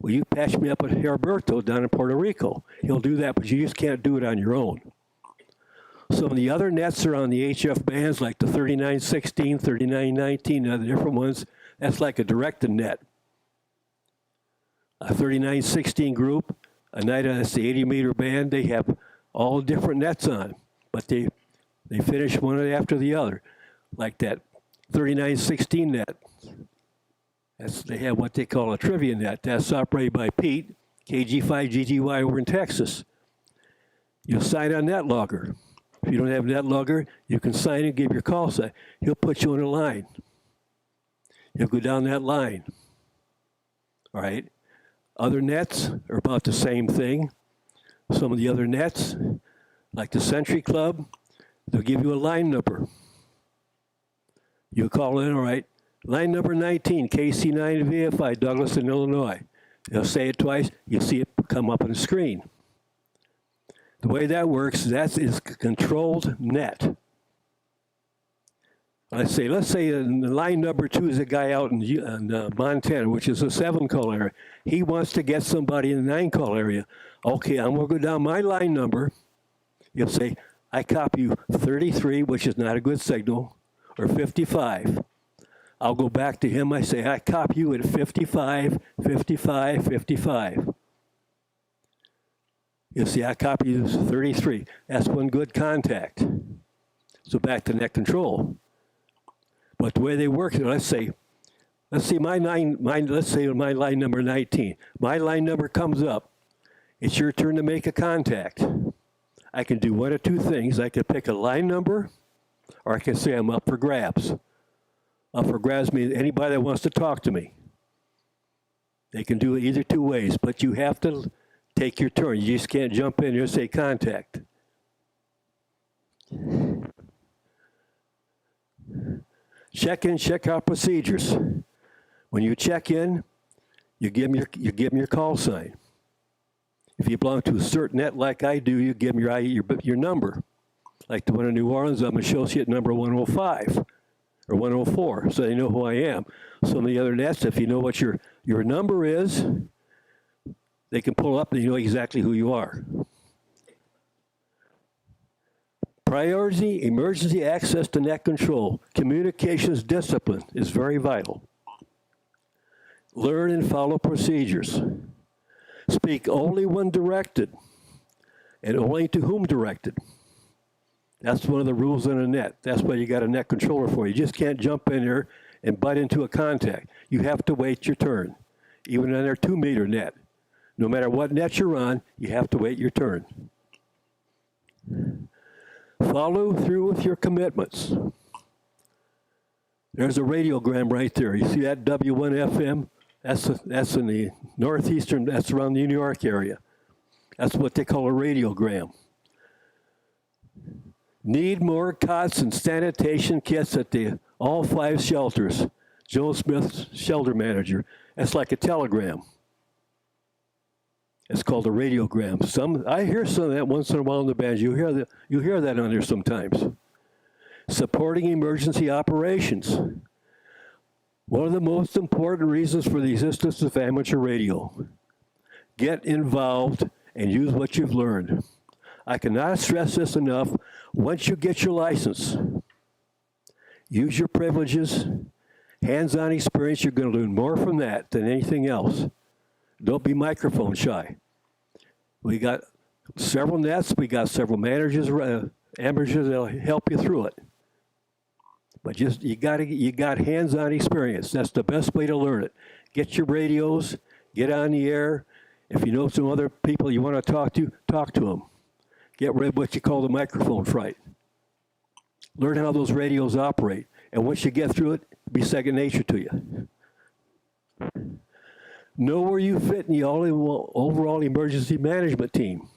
[SPEAKER 6] will you patch me up with Herberto down in Puerto Rico? He'll do that, but you just can't do it on your own. Some of the other nets are on the HF bands, like the 3916, 3919, and the different ones. That's like a directed net. A 3916 group, a night that's the 80-meter band, they have all different nets on, but they finish one after the other, like that 3916 net. They have what they call a trivia net. That's operated by Pete, KG5GGY over in Texas. You'll sign on NetLogger. If you don't have NetLogger, you can sign and give your call sign. He'll put you on a line. You'll go down that line. All right. Other nets are about the same thing. Some of the other nets, like the Century Club, they'll give you a line number. You call in, all right, line number 19, KC9 VFI, Douglas in Illinois. They'll say it twice, you'll see it come up on the screen. The way that works, that is a controlled net. Let's say line number 2 is a guy out in Montana, which is a 7-call area. He wants to get somebody in the 9-call area. Okay, I'm gonna go down my line number. You'll say, I copy you 33, which is not a good signal, or 55. I'll go back to him. I say, I copy you at 55, 55, 55. You'll see I copy you 33. That's one good contact. So back to net control. But the way they work, let's say my line number 19. My line number comes up. It's your turn to make a contact. I can do one of two things. I can pick a line number, or I can say I'm up for grabs. Up for grabs means anybody that wants to talk to me. They can do it either two ways, but you have to take your turn. You just can't jump in here and say contact. Check in, check out procedures. When you check in, you give them your call sign. If you belong to a certain net like I do, you give them your number. Like the one in New Orleans, I'm associate number 105 or 104, so they know who I am. Some of the other nets, if you know what your number is, they can pull up and you know exactly who you are. Priority, emergency access to net control. Communications discipline is very vital. Learn and follow procedures. Speak only when directed, and only to whom directed. That's one of the rules on a net. That's why you got a net controller for. You just can't jump in there and butt into a contact. You have to wait your turn, even on their 2-meter net. No matter what net you're on, you have to wait your turn. Follow through with your commitments. There's a radiogram right there. You see that W1FM? That's in the northeastern, that's around the New York area. That's what they call a radiogram. Need more cots and sanitation kits at all 5 shelters. Joe Smith, shelter manager. That's like a telegram. It's called a radiogram. I hear some of that once in a while in the bands. You hear that on there sometimes. Supporting emergency operations. One of the most important reasons for the existence of amateur radio. Get involved and use what you've learned. I cannot stress this enough. Once you get your license, use your privileges, hands-on experience. You're going to learn more from that than anything else. Don't be microphone shy. We got several nets. We got several managers, amateurs that'll help you through it. But just you got hands-on experience. That's the best way to learn it. Get your radios, get on the air. If you know some other people you want to talk to them. Get rid of what you call the microphone fright. Learn how those radios operate. And once you get through it, it'll be second nature to you. Know where you fit in the overall emergency management team.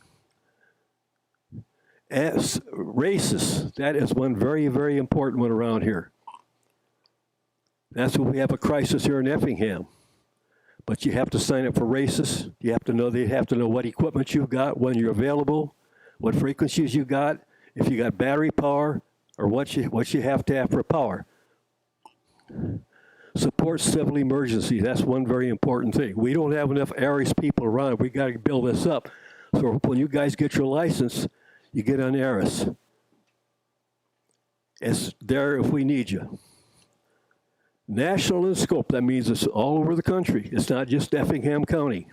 [SPEAKER 6] As races, that is one very, very important one around here. That's when we have a crisis here in Effingham. But you have to sign up for races. You have to know what equipment you've got, when you're available, what frequencies you got, if you got battery power, or what you have to have for power. Support civil emergency. That's one very important thing. We don't have enough ARIS people around. We got to build this up. So when you guys get your license, you get on ARIS. It's there if we need you. National in scope. That means it's all over the country. It's not just Effingham County.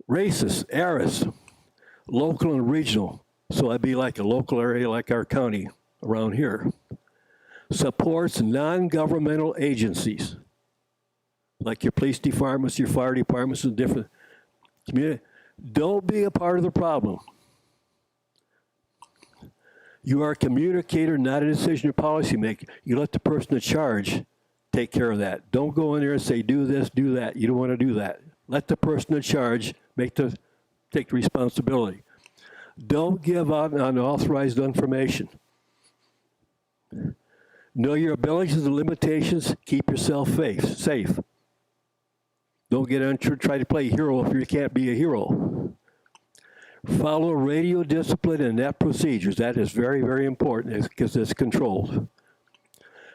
[SPEAKER 6] RACIS, ARIS, local and regional. So that'd be like a local area like our county around here. Supports non-governmental agencies, like your police departments, your fire departments, and different community. Don't be a part of the problem. You are a communicator, not a decision or policy maker. You let the person in charge take care of that. Don't go in there and say, do this, do that. You don't want to do that. Let the person in charge take the responsibility. Don't give out unauthorized information. Know your abilities and limitations. Keep yourself safe. Don't get into try to play hero if you can't be a hero. Follow radio discipline and net procedures. That is very, very important because it's controlled.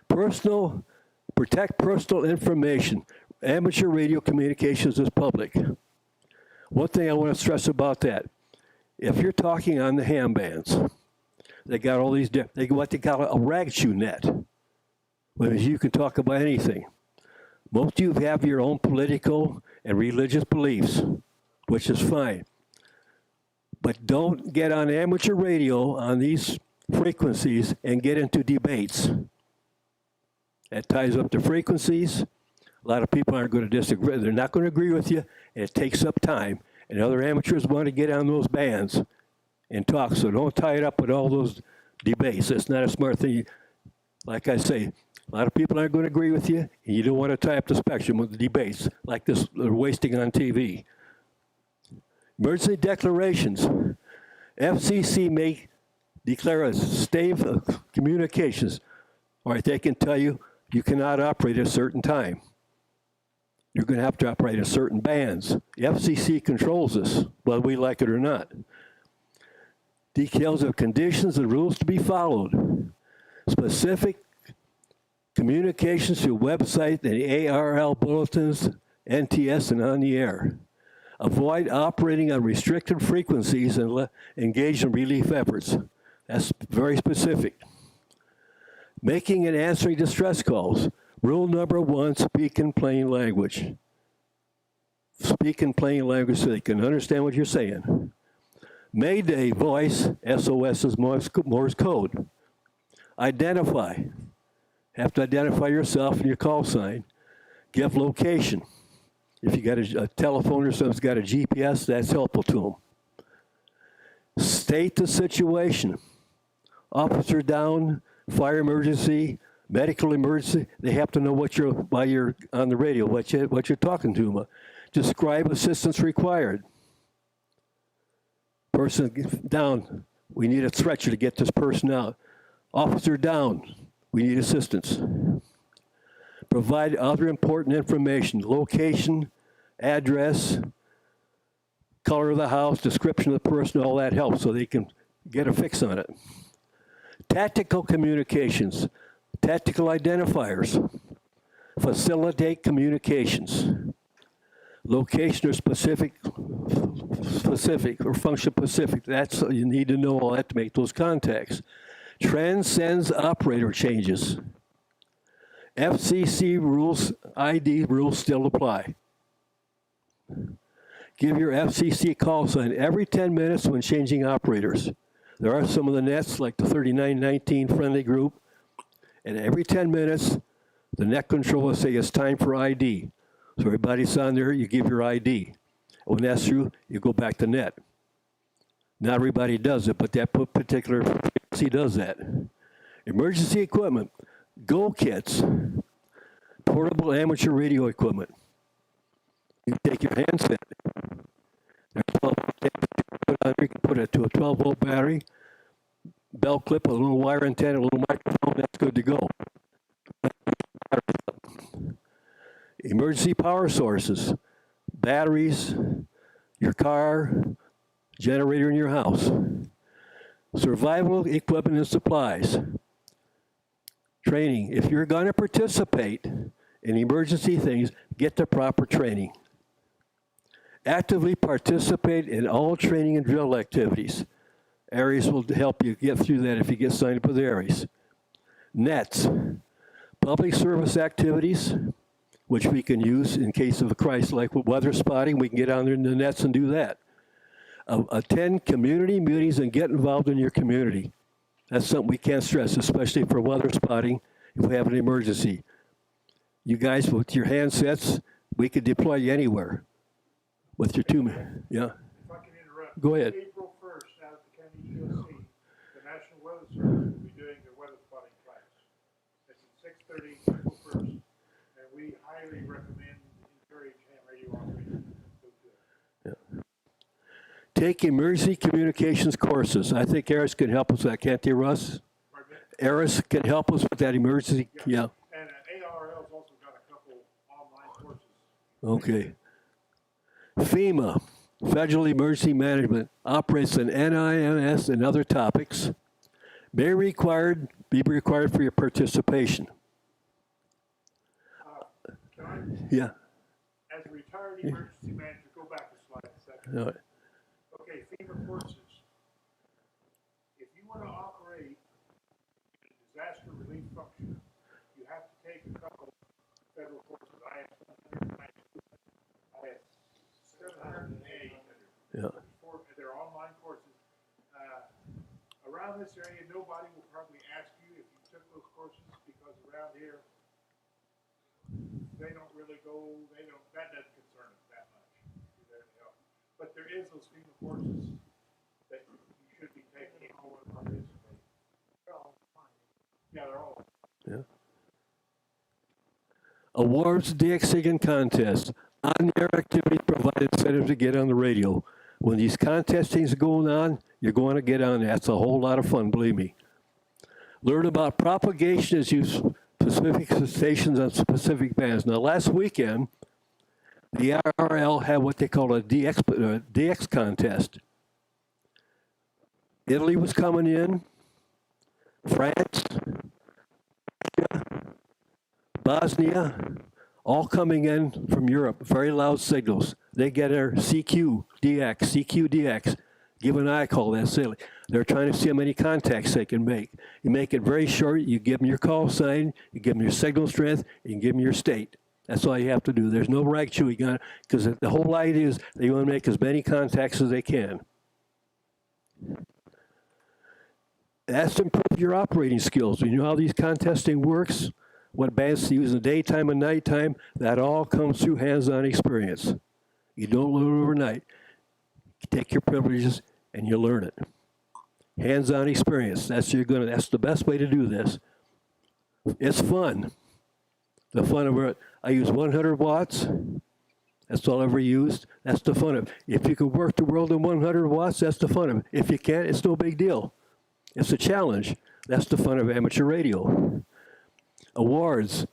[SPEAKER 6] Protect personal information. Amateur radio communications is public. One thing I want to stress about that, if you're talking on the ham bands, they got all these, they got a rag chew net. Whereas you can talk about anything. Most of you have your own political and religious beliefs, which is fine. But don't get on amateur radio on these frequencies and get into debates. That ties up the frequencies. A lot of people aren't going to disagree. They're not going to agree with you, and it takes up time. And other amateurs want to get on those bands and talk, so don't tie it up with all those debates. That's not a smart thing. Like I say, a lot of people aren't going to agree with you, and you don't want to tie up the spectrum with the debates like this they're wasting on TV. Emergency declarations. FCC may declare a state of communications. All right, they can tell you you cannot operate at a certain time. You're going to have to operate in certain bands. The FCC controls this, whether we like it or not. Details of conditions and rules to be followed. Specific communications to website and ARL bulletins, NTS, and on the air. Avoid operating on restricted frequencies and engage in relief efforts. That's very specific. Making and answering distress calls. Rule number 1, speak in plain language. Speak in plain language so they can understand what you're saying. Mayday voice, SOS is Morse code. Identify. Have to identify yourself and your call sign. Give location. If you got a telephone or something's got a GPS, that's helpful to them. State the situation. Officer down, fire emergency, medical emergency. They have to know while you're on the radio, what you're talking to them. Describe assistance required. Person down. We need a stretcher to get this person out. Officer down. We need assistance. Provide other important information. Location, address, color of the house, description of the person, all that helps so they can get a fix on it. Tactical communications, tactical identifiers, facilitate communications. Location or specific or function specific, that's, you need to know all that to make those contacts. Transcends operator changes. FCC rules, ID rules still apply. Give your FCC call sign every 10 minutes when changing operators. There are some of the nets, like the 3919 friendly group, and every 10 minutes, the net controller will say it's time for ID. So everybody's on there, you give your ID. When that's through, you go back to net. Not everybody does it, but that particular frequency does that. Emergency equipment, Go kits, portable amateur radio equipment. You take your handset, you can put it to a 12-volt battery, belt clip, a little wire antenna, a little microphone, that's good to go. Emergency power sources, batteries, your car, generator in your house. Survival equipment and supplies. Training. If you're going to participate in emergency things, get the proper training. Actively participate in all training and drill activities. ARES will help you get through that if you get signed up with ARES. Nets. Public service activities, which we can use in case of a crisis, like with weather spotting. We can get on there in the nets and do that. Attend community meetings and get involved in your community. That's something we can't stress, especially for weather spotting if we have an emergency. You guys, with your handsets, we could deploy you anywhere with your yeah.
[SPEAKER 2] If I can interrupt.
[SPEAKER 6] Go ahead.
[SPEAKER 2] April 1st, out at the county GLC, the National Weather Service will be doing their weather spotting class. It's at 6:30, April 1st, and we highly recommend, encourage ham radio operators to go to it.
[SPEAKER 6] Yeah. Take emergency communications courses. I think ARES can help us with that, can't they, Russ? ARES can help us with that emergency, yeah.
[SPEAKER 2] And ARL's also got a couple online courses.
[SPEAKER 6] Okay. FEMA, Federal Emergency Management, operates an NIMS and other topics. May be required for your participation.
[SPEAKER 2] Can I,
[SPEAKER 6] Yeah.
[SPEAKER 2] as a retired emergency manager, go back a slide a second.
[SPEAKER 6] All right.
[SPEAKER 2] Okay, FEMA courses. If you want to operate in a disaster relief function, you have to around this area, nobody will probably ask you if you took those courses, because around here, they don't really go, that doesn't concern them that much. You're there to help. But there is those FEMA courses that you should be taking and participating.
[SPEAKER 3] They're all fine.
[SPEAKER 2] Yeah, they're all.
[SPEAKER 6] Awards, DXing, and contests. On-air activity provide incentive to get on the radio. When these contestings are going on, you're going to get on. That's a whole lot of fun, believe me. Learn about propagation as use specific stations on specific bands. Now, last weekend, the RRL had what they call a DX contest. Italy was coming in, France, Bosnia, all coming in from Europe, very loud signals. They get their CQ, DX. Give an eye call, that's silly. They're trying to see how many contacts they can make. You make it very short, you give them your call sign, you give them your signal strength, you can give them your state. That's all you have to do. There's no rag chewing on it, because the whole idea is they want to make as many contacts as they can. That's to improve your operating skills. You know how these contesting works, what bands to use in the daytime and nighttime, that all comes through hands-on experience. You don't learn it overnight. You take your privileges and you learn it. Hands-on experience, that's the best way to do this. It's fun. The fun of it, I use 100 watts. That's all I ever used. That's the fun of it. If you can work the world in 100 watts, that's the fun of it. If you can't, it's no big deal. It's a challenge. That's the fun of amateur radio. Awards,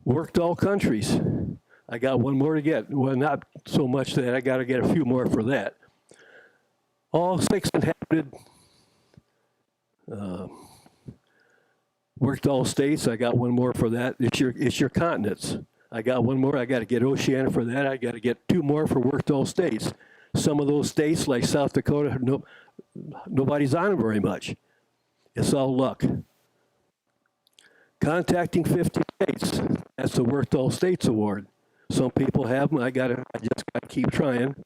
[SPEAKER 6] worked all countries. I got one more to get. Well, not so much that I got to get a few more for that. All 6 inhabited, worked all states. I got one more for that. It's your continents. I got one more. I got to get Oceania for that. I got to get 2 more for worked all states. Some of those states, like South Dakota, nobody's on them very much. It's all luck. Contacting 50 states. That's the Worked All States Award. Some people have them. I just got to keep trying.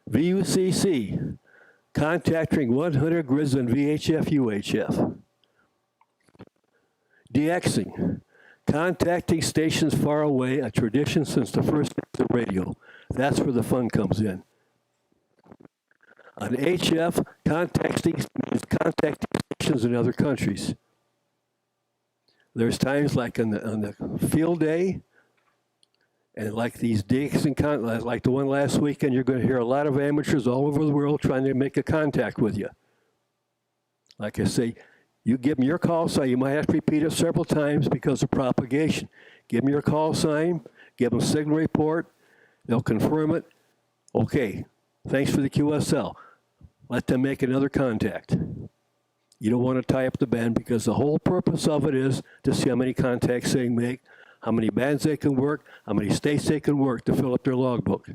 [SPEAKER 6] VUCC. Contacting 100 grids on VHF, UHF. DXing. Contacting stations far away, a tradition since the first days of radio. That's where the fun comes in. On HF, contacting stations in other countries. There's times like on the field day, and like these digs and like the one last weekend, you're going to hear a lot of amateurs all over the world trying to make a contact with you. Like I say, you give them your call sign. You might have to repeat it several times because of propagation. Give them your call sign. Give them a signal report. They'll confirm it. Okay, thanks for the QSL. Let them make another contact. You don't want to tie up the band because the whole purpose of it is to see how many contacts they can make, how many bands they can work, how many states they can work to fill up their logbook.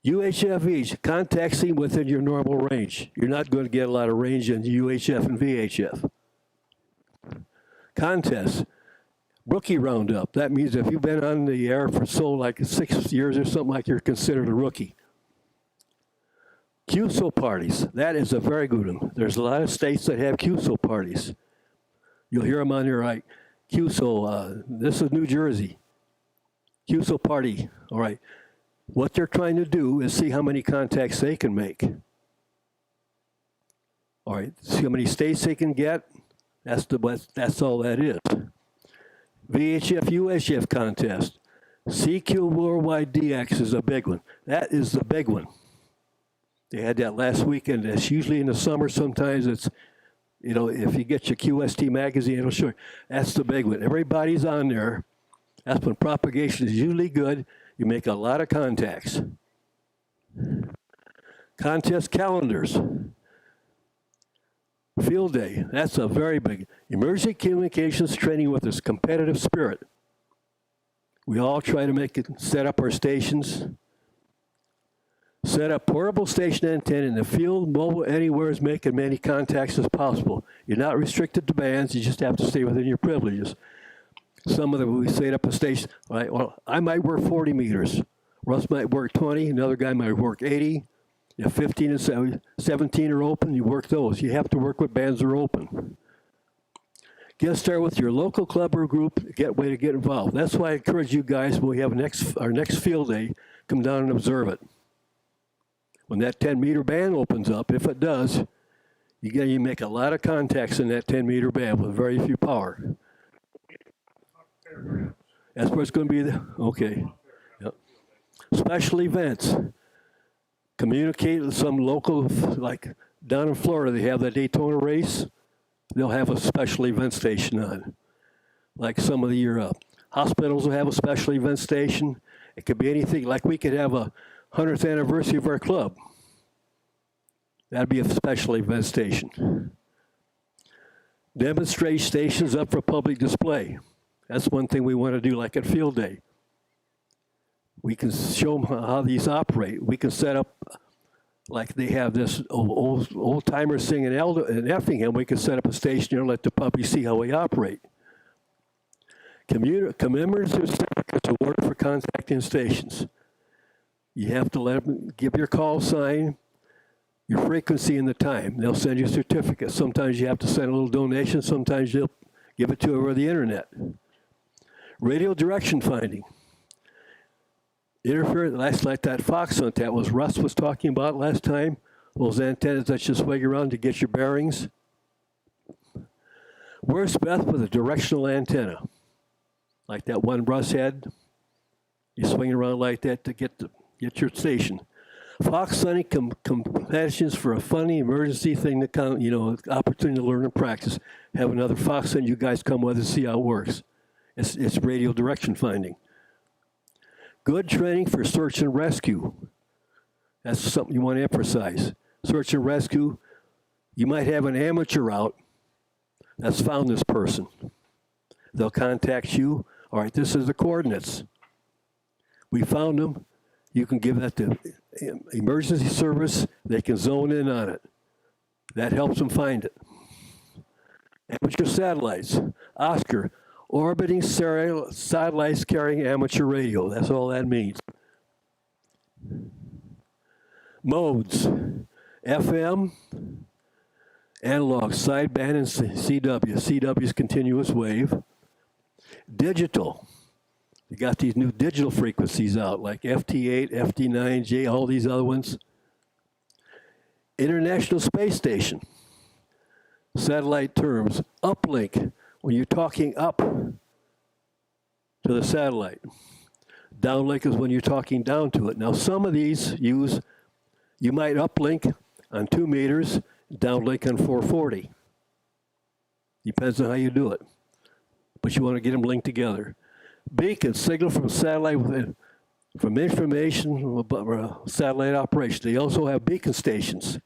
[SPEAKER 6] UHF contacting within your normal range. You're not going to get a lot of range in UHF and VHF. Contests. Rookie roundup. That means if you've been on the air for like 6 years or something, like you're considered a rookie. QSO parties. That is a very good one. There's a lot of states that have QSO parties. You'll hear them on your right. QSO, this is New Jersey. QSO party, all right. What they're trying to do is see how many contacts they can make. All right, see how many states they can get. That's all that is. VHF, UHF contest. CQ Worldwide DX is a big one. That is the big one. They had that last weekend. It's usually in the summer. Sometimes it's, if you get your QST magazine, it'll show you. That's the big one. Everybody's on there. That's when propagation is usually good. You make a lot of contacts. Contest calendars. Field day. That's a very big. Emergency communications training with this competitive spirit. We all try to set up our stations. Set up portable station antenna in the field, mobile, anywhere, is making many contacts as possible. You're not restricted to bands, you just have to stay within your privileges. Some of them, we set up a station, right, well, I might work 40 meters. Russ might work 20, another guy might work 80. If 15 and 17 are open, you work those. You have to work with bands that are open. Get started with your local club or group, way to get involved. That's why I encourage you guys, when we have our next field day, come down and observe it. When that 10-meter band opens up, if it does, you make a lot of contacts in that 10-meter band with very few power. That's where it's going to be. Okay. Yep. Special events. Communicate with some local, like down in Florida, they have the Daytona race. They'll have a special event station on, like some of the year up. Hospitals will have a special event station. It could be anything, like we could have a 100th anniversary of our club. That'd be a special event station. Demonstration stations up for public display. That's one thing we want to do, like at field day. We can show them how these operate. We can set up, like they have this old timer sing in Effingham. We can set up a station here and let the public see how we operate. Commemorative certificates awarded for contacting stations. You have to let them give your call sign, your frequency, and the time. They'll send you a certificate. Sometimes you have to send a little donation. Sometimes they'll give it to you over the internet. Radio direction finding. Interference, like that Fox hunt that was Russ was talking about last time. Those antennas that just swing around to get your bearings. Where's Beth with a directional antenna? Like that one Russ had. You swing around like that to get your station. Fox hunting competitions for a funny emergency thing to come, opportunity to learn and practice. Have another fox hunt, you guys come with and see how it works. It's radio direction finding. Good training for search and rescue. That's something you want to emphasize. Search and rescue, you might have an amateur out that's found this person. They'll contact you. All right, this is the coordinates. We found them. You can give that to emergency service. They can zone in on it. That helps them find it. Amateur satellites. Oscar, orbiting satellites carrying amateur radio. That's all that means. Modes. FM, analog, sideband, and CW. CW is continuous wave. Digital. You got these new digital frequencies out, like FT8, FT9, all these other ones. International Space Station. Satellite terms. Uplink, when you're talking up to the satellite. Downlink is when you're talking down to it. Now, some of these you might uplink on 2 meters, downlink on 440. Depends on how you do it. But you want to get them linked together. Beacon, signal from satellite from information about satellite operation. They also have beacon stations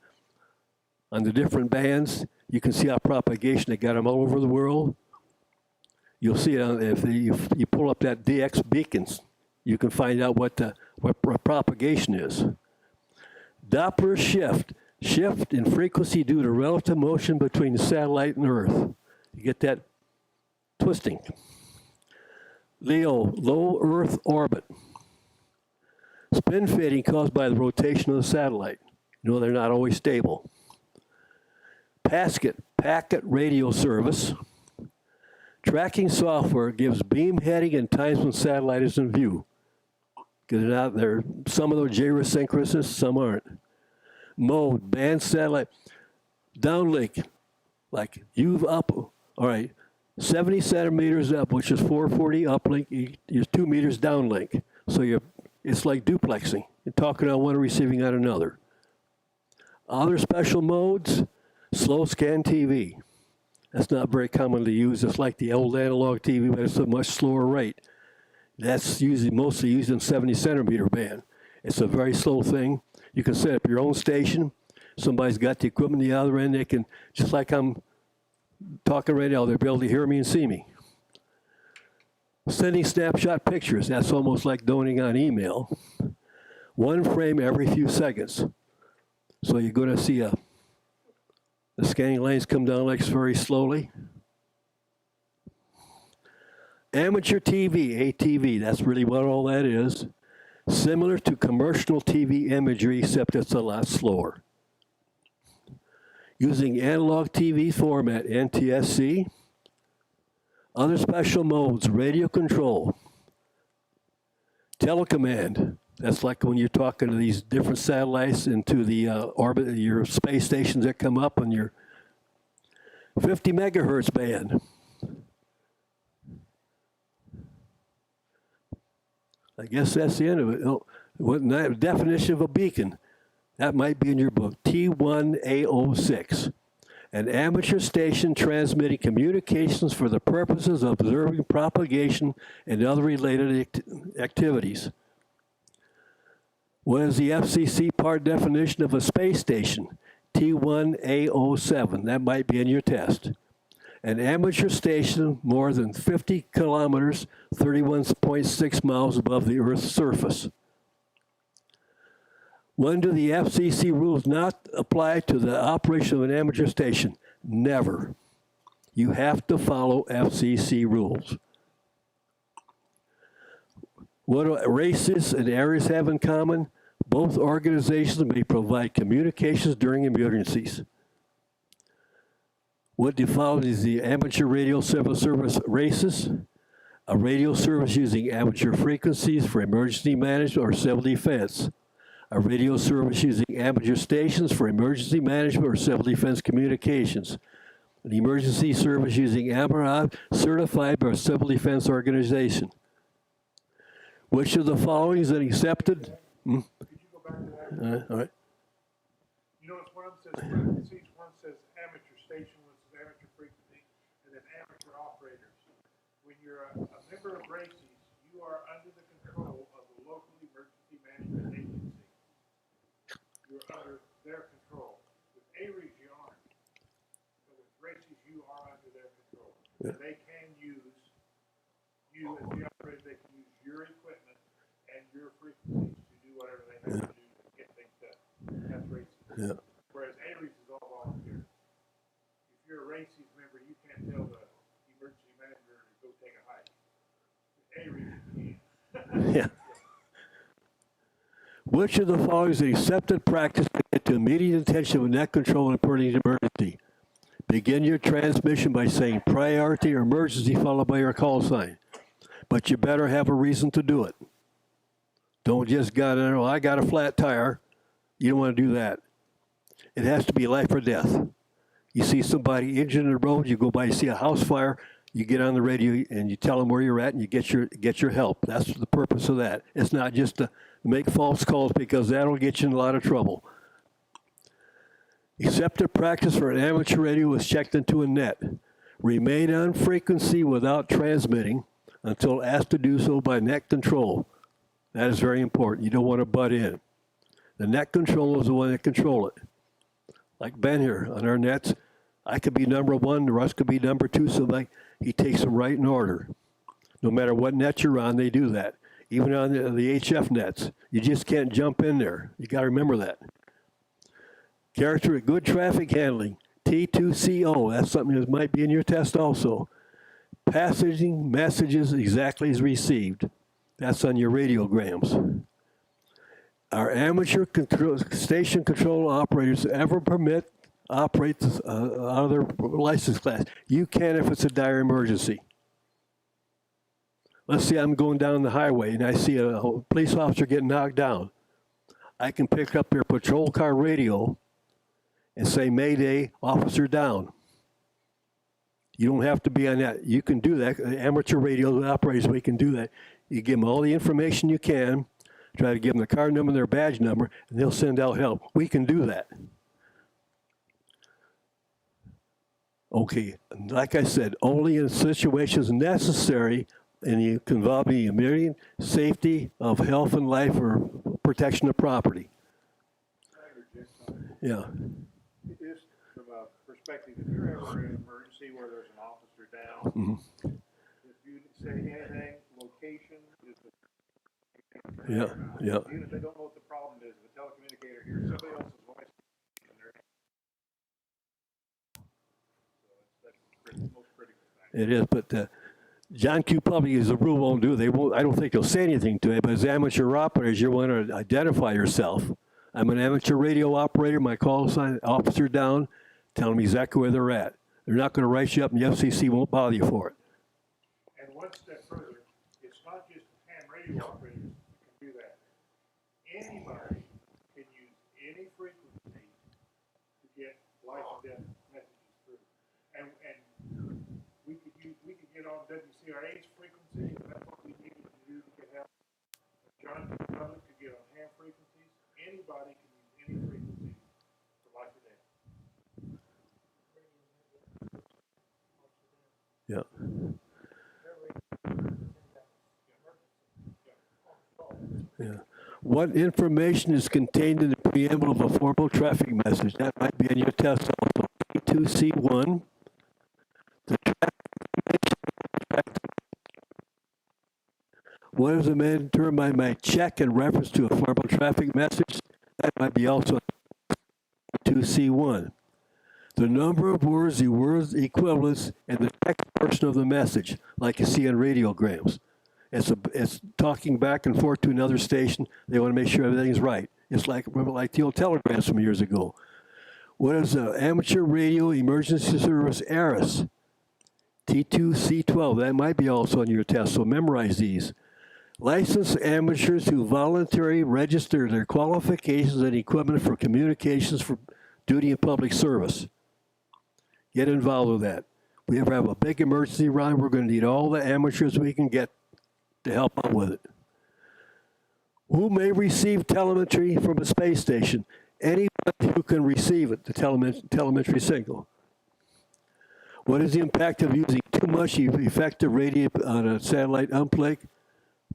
[SPEAKER 6] on the different bands. You can see our propagation. They got them all over the world. You'll see it if you pull up that DX beacons. You can find out what propagation is. Doppler shift in frequency due to relative motion between the satellite and Earth. You get that twisting. LEO, low Earth orbit. Spin fading caused by the rotation of the satellite. They're not always stable. Packet radio service. Tracking software gives beam heading and times when satellite is in view. Because some of those gyrosynchronous, some aren't. Mode, band satellite. Downlink, like you've up, all right, 70 centimeters up, which is 440 uplink, you're 2 meters downlink. So it's like duplexing. You're talking on one and receiving on another. Other special modes, slow scan TV. That's not very commonly used. It's like the old analog TV, but it's a much slower rate. That's mostly used in 70 centimeter band. It's a very slow thing. You can set up your own station. Somebody's got the equipment on the other end. They can, just like I'm talking right now, they'll be able to hear me and see me. Sending snapshot pictures. That's almost like donating on email. 1 frame every few seconds. So you're going to see the scanning lanes come down like very slowly. Amateur TV, ATV, that's really what all that is. similar to commercial TV imagery, except it's a lot slower. Using analog TV format, NTSC, other special modes, radio control, telecommand. That's like when you're talking to these different satellites into the orbit, your space stations that come up on your 50 megahertz band. I guess that's the end of it. Oh, what definition of a beacon? That might be in your book. T1A06. An amateur station transmitting communications for the purposes of observing propagation and other related activities. What is the FCC part definition of a space station? T1A07. That might be in your test. An amateur station more than 50 kilometers, 31.6 miles above the Earth's surface. When do the FCC rules not apply to the operation of an amateur station? Never. You have to follow FCC rules. What do races and areas have in common? Both organizations may provide communications during emergencies. What defines the amateur radio civil service races? A radio service using amateur frequencies for emergency management or civil defense. A radio service using amateur stations for emergency management or civil defense communications. An emergency service using amateur certified by a civil defense organization. Which of the following is an accepted?
[SPEAKER 2] Could you go back to that?
[SPEAKER 6] All right.
[SPEAKER 2] You notice one of them says frequencies, one says amateur station, one says amateur frequency, and then amateur operators. When you're a member of RACES, you are under the control of the local emergency management agency. You're under their control. With ARES, you aren't. But with RACES, you are under their control. And they can use you as the operator. They can use your equipment and your frequencies to do whatever they have to do to get things done. That's RACES.
[SPEAKER 6] Yeah.
[SPEAKER 2] Whereas ARES is all volunteer. If you're a RACES member, you can't tell the emergency manager to go take a hike. ARES, you can.
[SPEAKER 6] Yeah. Which of the following is an accepted practice to get to immediate attention of net control in an emergency? Begin your transmission by saying priority or emergency followed by your call sign. But you better have a reason to do it. Don't just I got a flat tire. You don't want to do that. It has to be life or death. You see somebody injured in the road, you go by, you see a house fire, you get on the radio and you tell them where you're at and you get your help. That's the purpose of that. It's not just to make false calls because that'll get you in a lot of trouble. Accepted practice for an amateur radio is checked into a net. Remain on frequency without transmitting until asked to do so by net control. That is very important. You don't want to butt in. The net control is the one that control it. Like Ben here on our nets, I could be number one, Russ could be number two, so he takes them right in order. No matter what net you're on, they do that. Even on the HF nets, you just can't jump in there. You got to remember that. Character of good traffic handling, T2CO. That's something that might be in your test also. Passaging messages exactly as received. That's on your radiograms. Our amateur station control operators ever operate out of their license class. You can if it's a dire emergency. Let's say I'm going down the highway and I see a police officer getting knocked down. I can pick up their patrol car radio and say, Mayday, officer down. You don't have to be on that. You can do that. Amateur radio operators, we can do that. You give them all the information you can, try to give them the car number and their badge number, and they'll send out help. We can do that. Okay, like I said, only in situations necessary and you involve the immediate safety of health and life or protection of property. Yeah.
[SPEAKER 2] Just from a perspective, if you're ever in an emergency where there's an officer down, if you say anything, location is the
[SPEAKER 6] Yeah, yeah.
[SPEAKER 2] even if they don't know what the problem is, the telecommunicator hears somebody else's voice. So that's the most critical thing.
[SPEAKER 6] It is, but John Q. Public as a rule won't do it. They won't. I don't think they'll say anything to it. But as amateur operators, you want to identify yourself. I'm an amateur radio operator. My call sign officer down, telling me exactly where they're at. They're not going to write you up, and the FCC won't bother you for it.
[SPEAKER 2] And one step further, it's not just ham radio operators that can do that. Anybody can use any frequency to get life and death messages through. And we could get on WCRA's frequency, that's what we needed to do to get help. John Public could get on ham frequencies. Anybody can use any frequency for life or death.
[SPEAKER 6] Yeah. Yeah. What information is contained in the preamble of a formal traffic message? That might be in your test also. P2C1. The what is the main term I might check in reference to a formal traffic message? That might be also P2C1. The number of words, the words equivalents, and the text portion of the message, like you see on radiograms. It's talking back and forth to another station. They want to make sure everything's right. It's like, remember, like the old telegrams from years ago. What is an amateur radio emergency service ARIS? T2C12, that might be also on your test, so memorize these. Licensed amateurs who voluntarily register their qualifications and equipment for communications for duty and public service. Get involved with that. We ever have a big emergency run, we're going to need all the amateurs we can get to help out with it. Who may receive telemetry from a space station? Anyone who can receive it, the telemetry signal. What is the impact of using too much effective radio on a satellite uplink?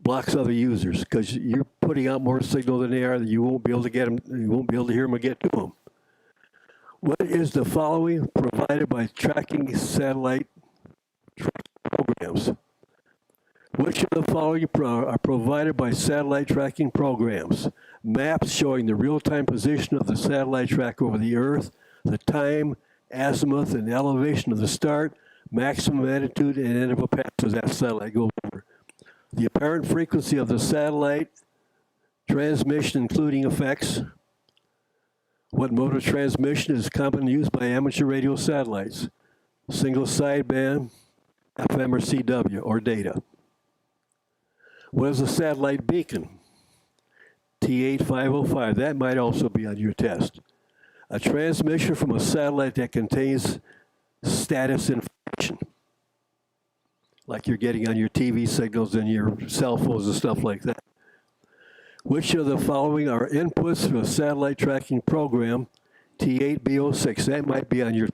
[SPEAKER 6] Blocks other users because you're putting out more signal than they are that you won't be able to get them, you won't be able to hear them or get to them. What is the following provided by tracking satellite programs? Which of the following are provided by satellite tracking programs? Maps showing the real-time position of the satellite track over the Earth, the time, azimuth, and elevation of the start, maximum altitude, and interval path as that satellite goes over. The apparent frequency of the satellite transmission, including effects. What mode of transmission is commonly used by amateur radio satellites? Single sideband, FM or CW, or data. What is a satellite beacon? T8505, that might also be on your test. A transmission from a satellite that contains status information, like you're getting on your TV signals and your cell phones and stuff like that. Which of the following are inputs to a satellite tracking program? T8B06, that might be on your,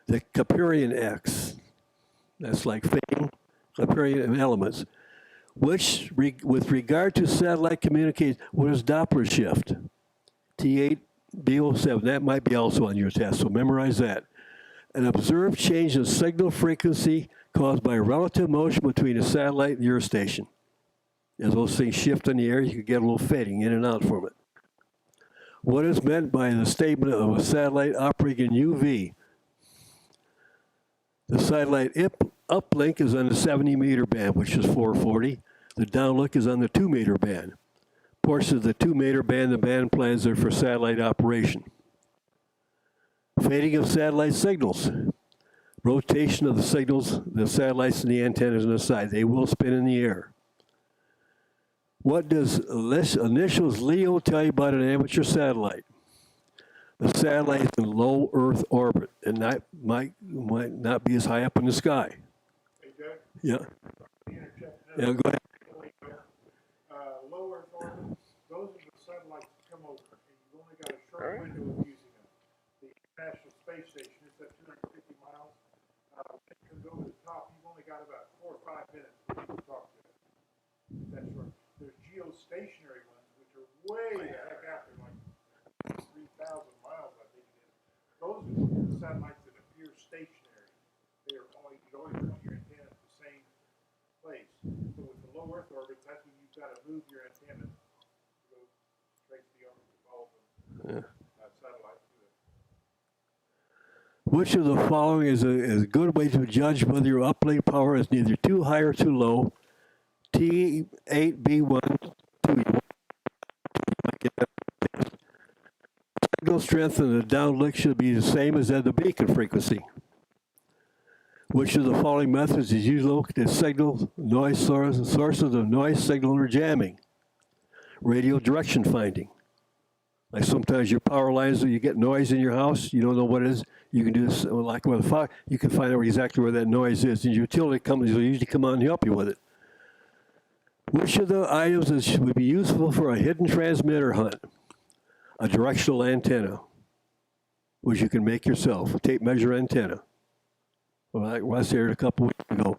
[SPEAKER 6] the Capurian X. That's like fading, Capurian elements. Which, with regard to satellite communication, what is Doppler shift? T8B07, that might be also on your test, so memorize that. An observed change in signal frequency caused by relative motion between a satellite and your station. As those things shift in the air, you can get a little fading in and out from it. What is meant by the statement of a satellite operating in UV? The satellite uplink is on the 70-meter band, which is 440. The downlink is on the 2-meter band. Portions of the 2-meter band, the band plans are for satellite operation. Fading of satellite signals. Rotation of the signals, the satellites and the antennas on the side. They will spin in the air. What does initials LEO tell you about an amateur satellite? The satellite is in low Earth orbit and might not be as high up in the sky.
[SPEAKER 2] Hey, Doug?
[SPEAKER 6] Yeah. Yeah, go ahead.
[SPEAKER 2] Low Earth orbit, those are the satellites that come over, and you've only got a short window of using them. The International Space Station is at 250 miles. When it comes over the top, you've only got about 4 or 5 minutes to talk to it. That's short. There's geostationary ones, which are way the heck out there, like 3,000 miles, I think it is. Those are the satellites that appear stationary. You can always point your antenna at the same place. So with the low Earth orbit, that's when you've got to move your antenna to go straight to the orbit to follow the satellite to it.
[SPEAKER 6] Which of the following is a good way to judge whether your uplink power is neither too high or too low? T8B1, 2. Signal strength in the downlink should be the same as at the beacon frequency. Which of the following methods is used to locate the signal, noise sources of noise, signal, or jamming? Radio direction finding. Like sometimes your power lines, you get noise in your house, you don't know what it is. You can do this, like with a fire, you can find out exactly where that noise is. And utility companies will usually come out and help you with it. Which of the items would be useful for a hidden transmitter hunt? A directional antenna, which you can make yourself, a tape measure antenna. Well, I was here a couple weeks ago.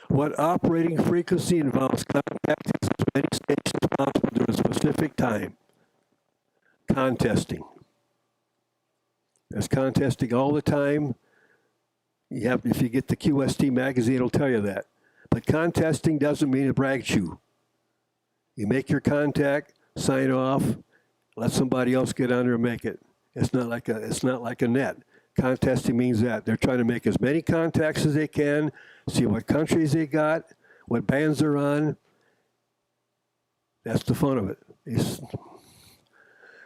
[SPEAKER 6] What operating frequency involves contacting as many stations as possible during a specific time? Contesting. That's contesting all the time. If you get the QST magazine, it'll tell you that. But contesting doesn't mean a brag shoe. You make your contact, sign off, let somebody else get on there and make it. It's not like a net. Contesting means that they're trying to make as many contacts as they can, see what countries they got, what bands they're on. That's the fun of it.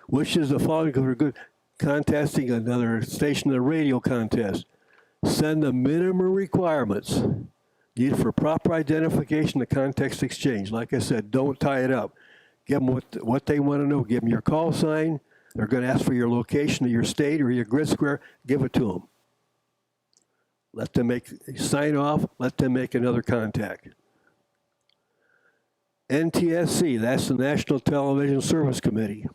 [SPEAKER 6] Which is the following for good contesting another station, a radio contest? Send the minimum requirements needed for proper identification of context exchange. Like I said, don't tie it up. Give them what they want to know. Give them your call sign. They're going to ask for your location of your state or your grid square. Give it to them. Let them sign off. Let them make another contact. NTSC, that's the National Television Service Committee.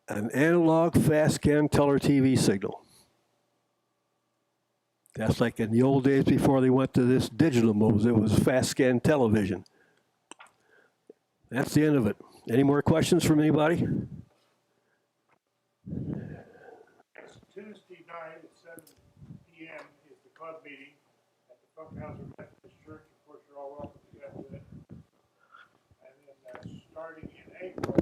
[SPEAKER 6] An analog fast scan color TV signal. That's like in the old days before they went to this digital modes. It was fast scan television. That's the end of it. Any more questions from anybody?
[SPEAKER 2] Tuesday night at 7 p.m. is the club meeting at the Funkhauser Methodist Church. Of course, you're all welcome to go to it. And then starting in April,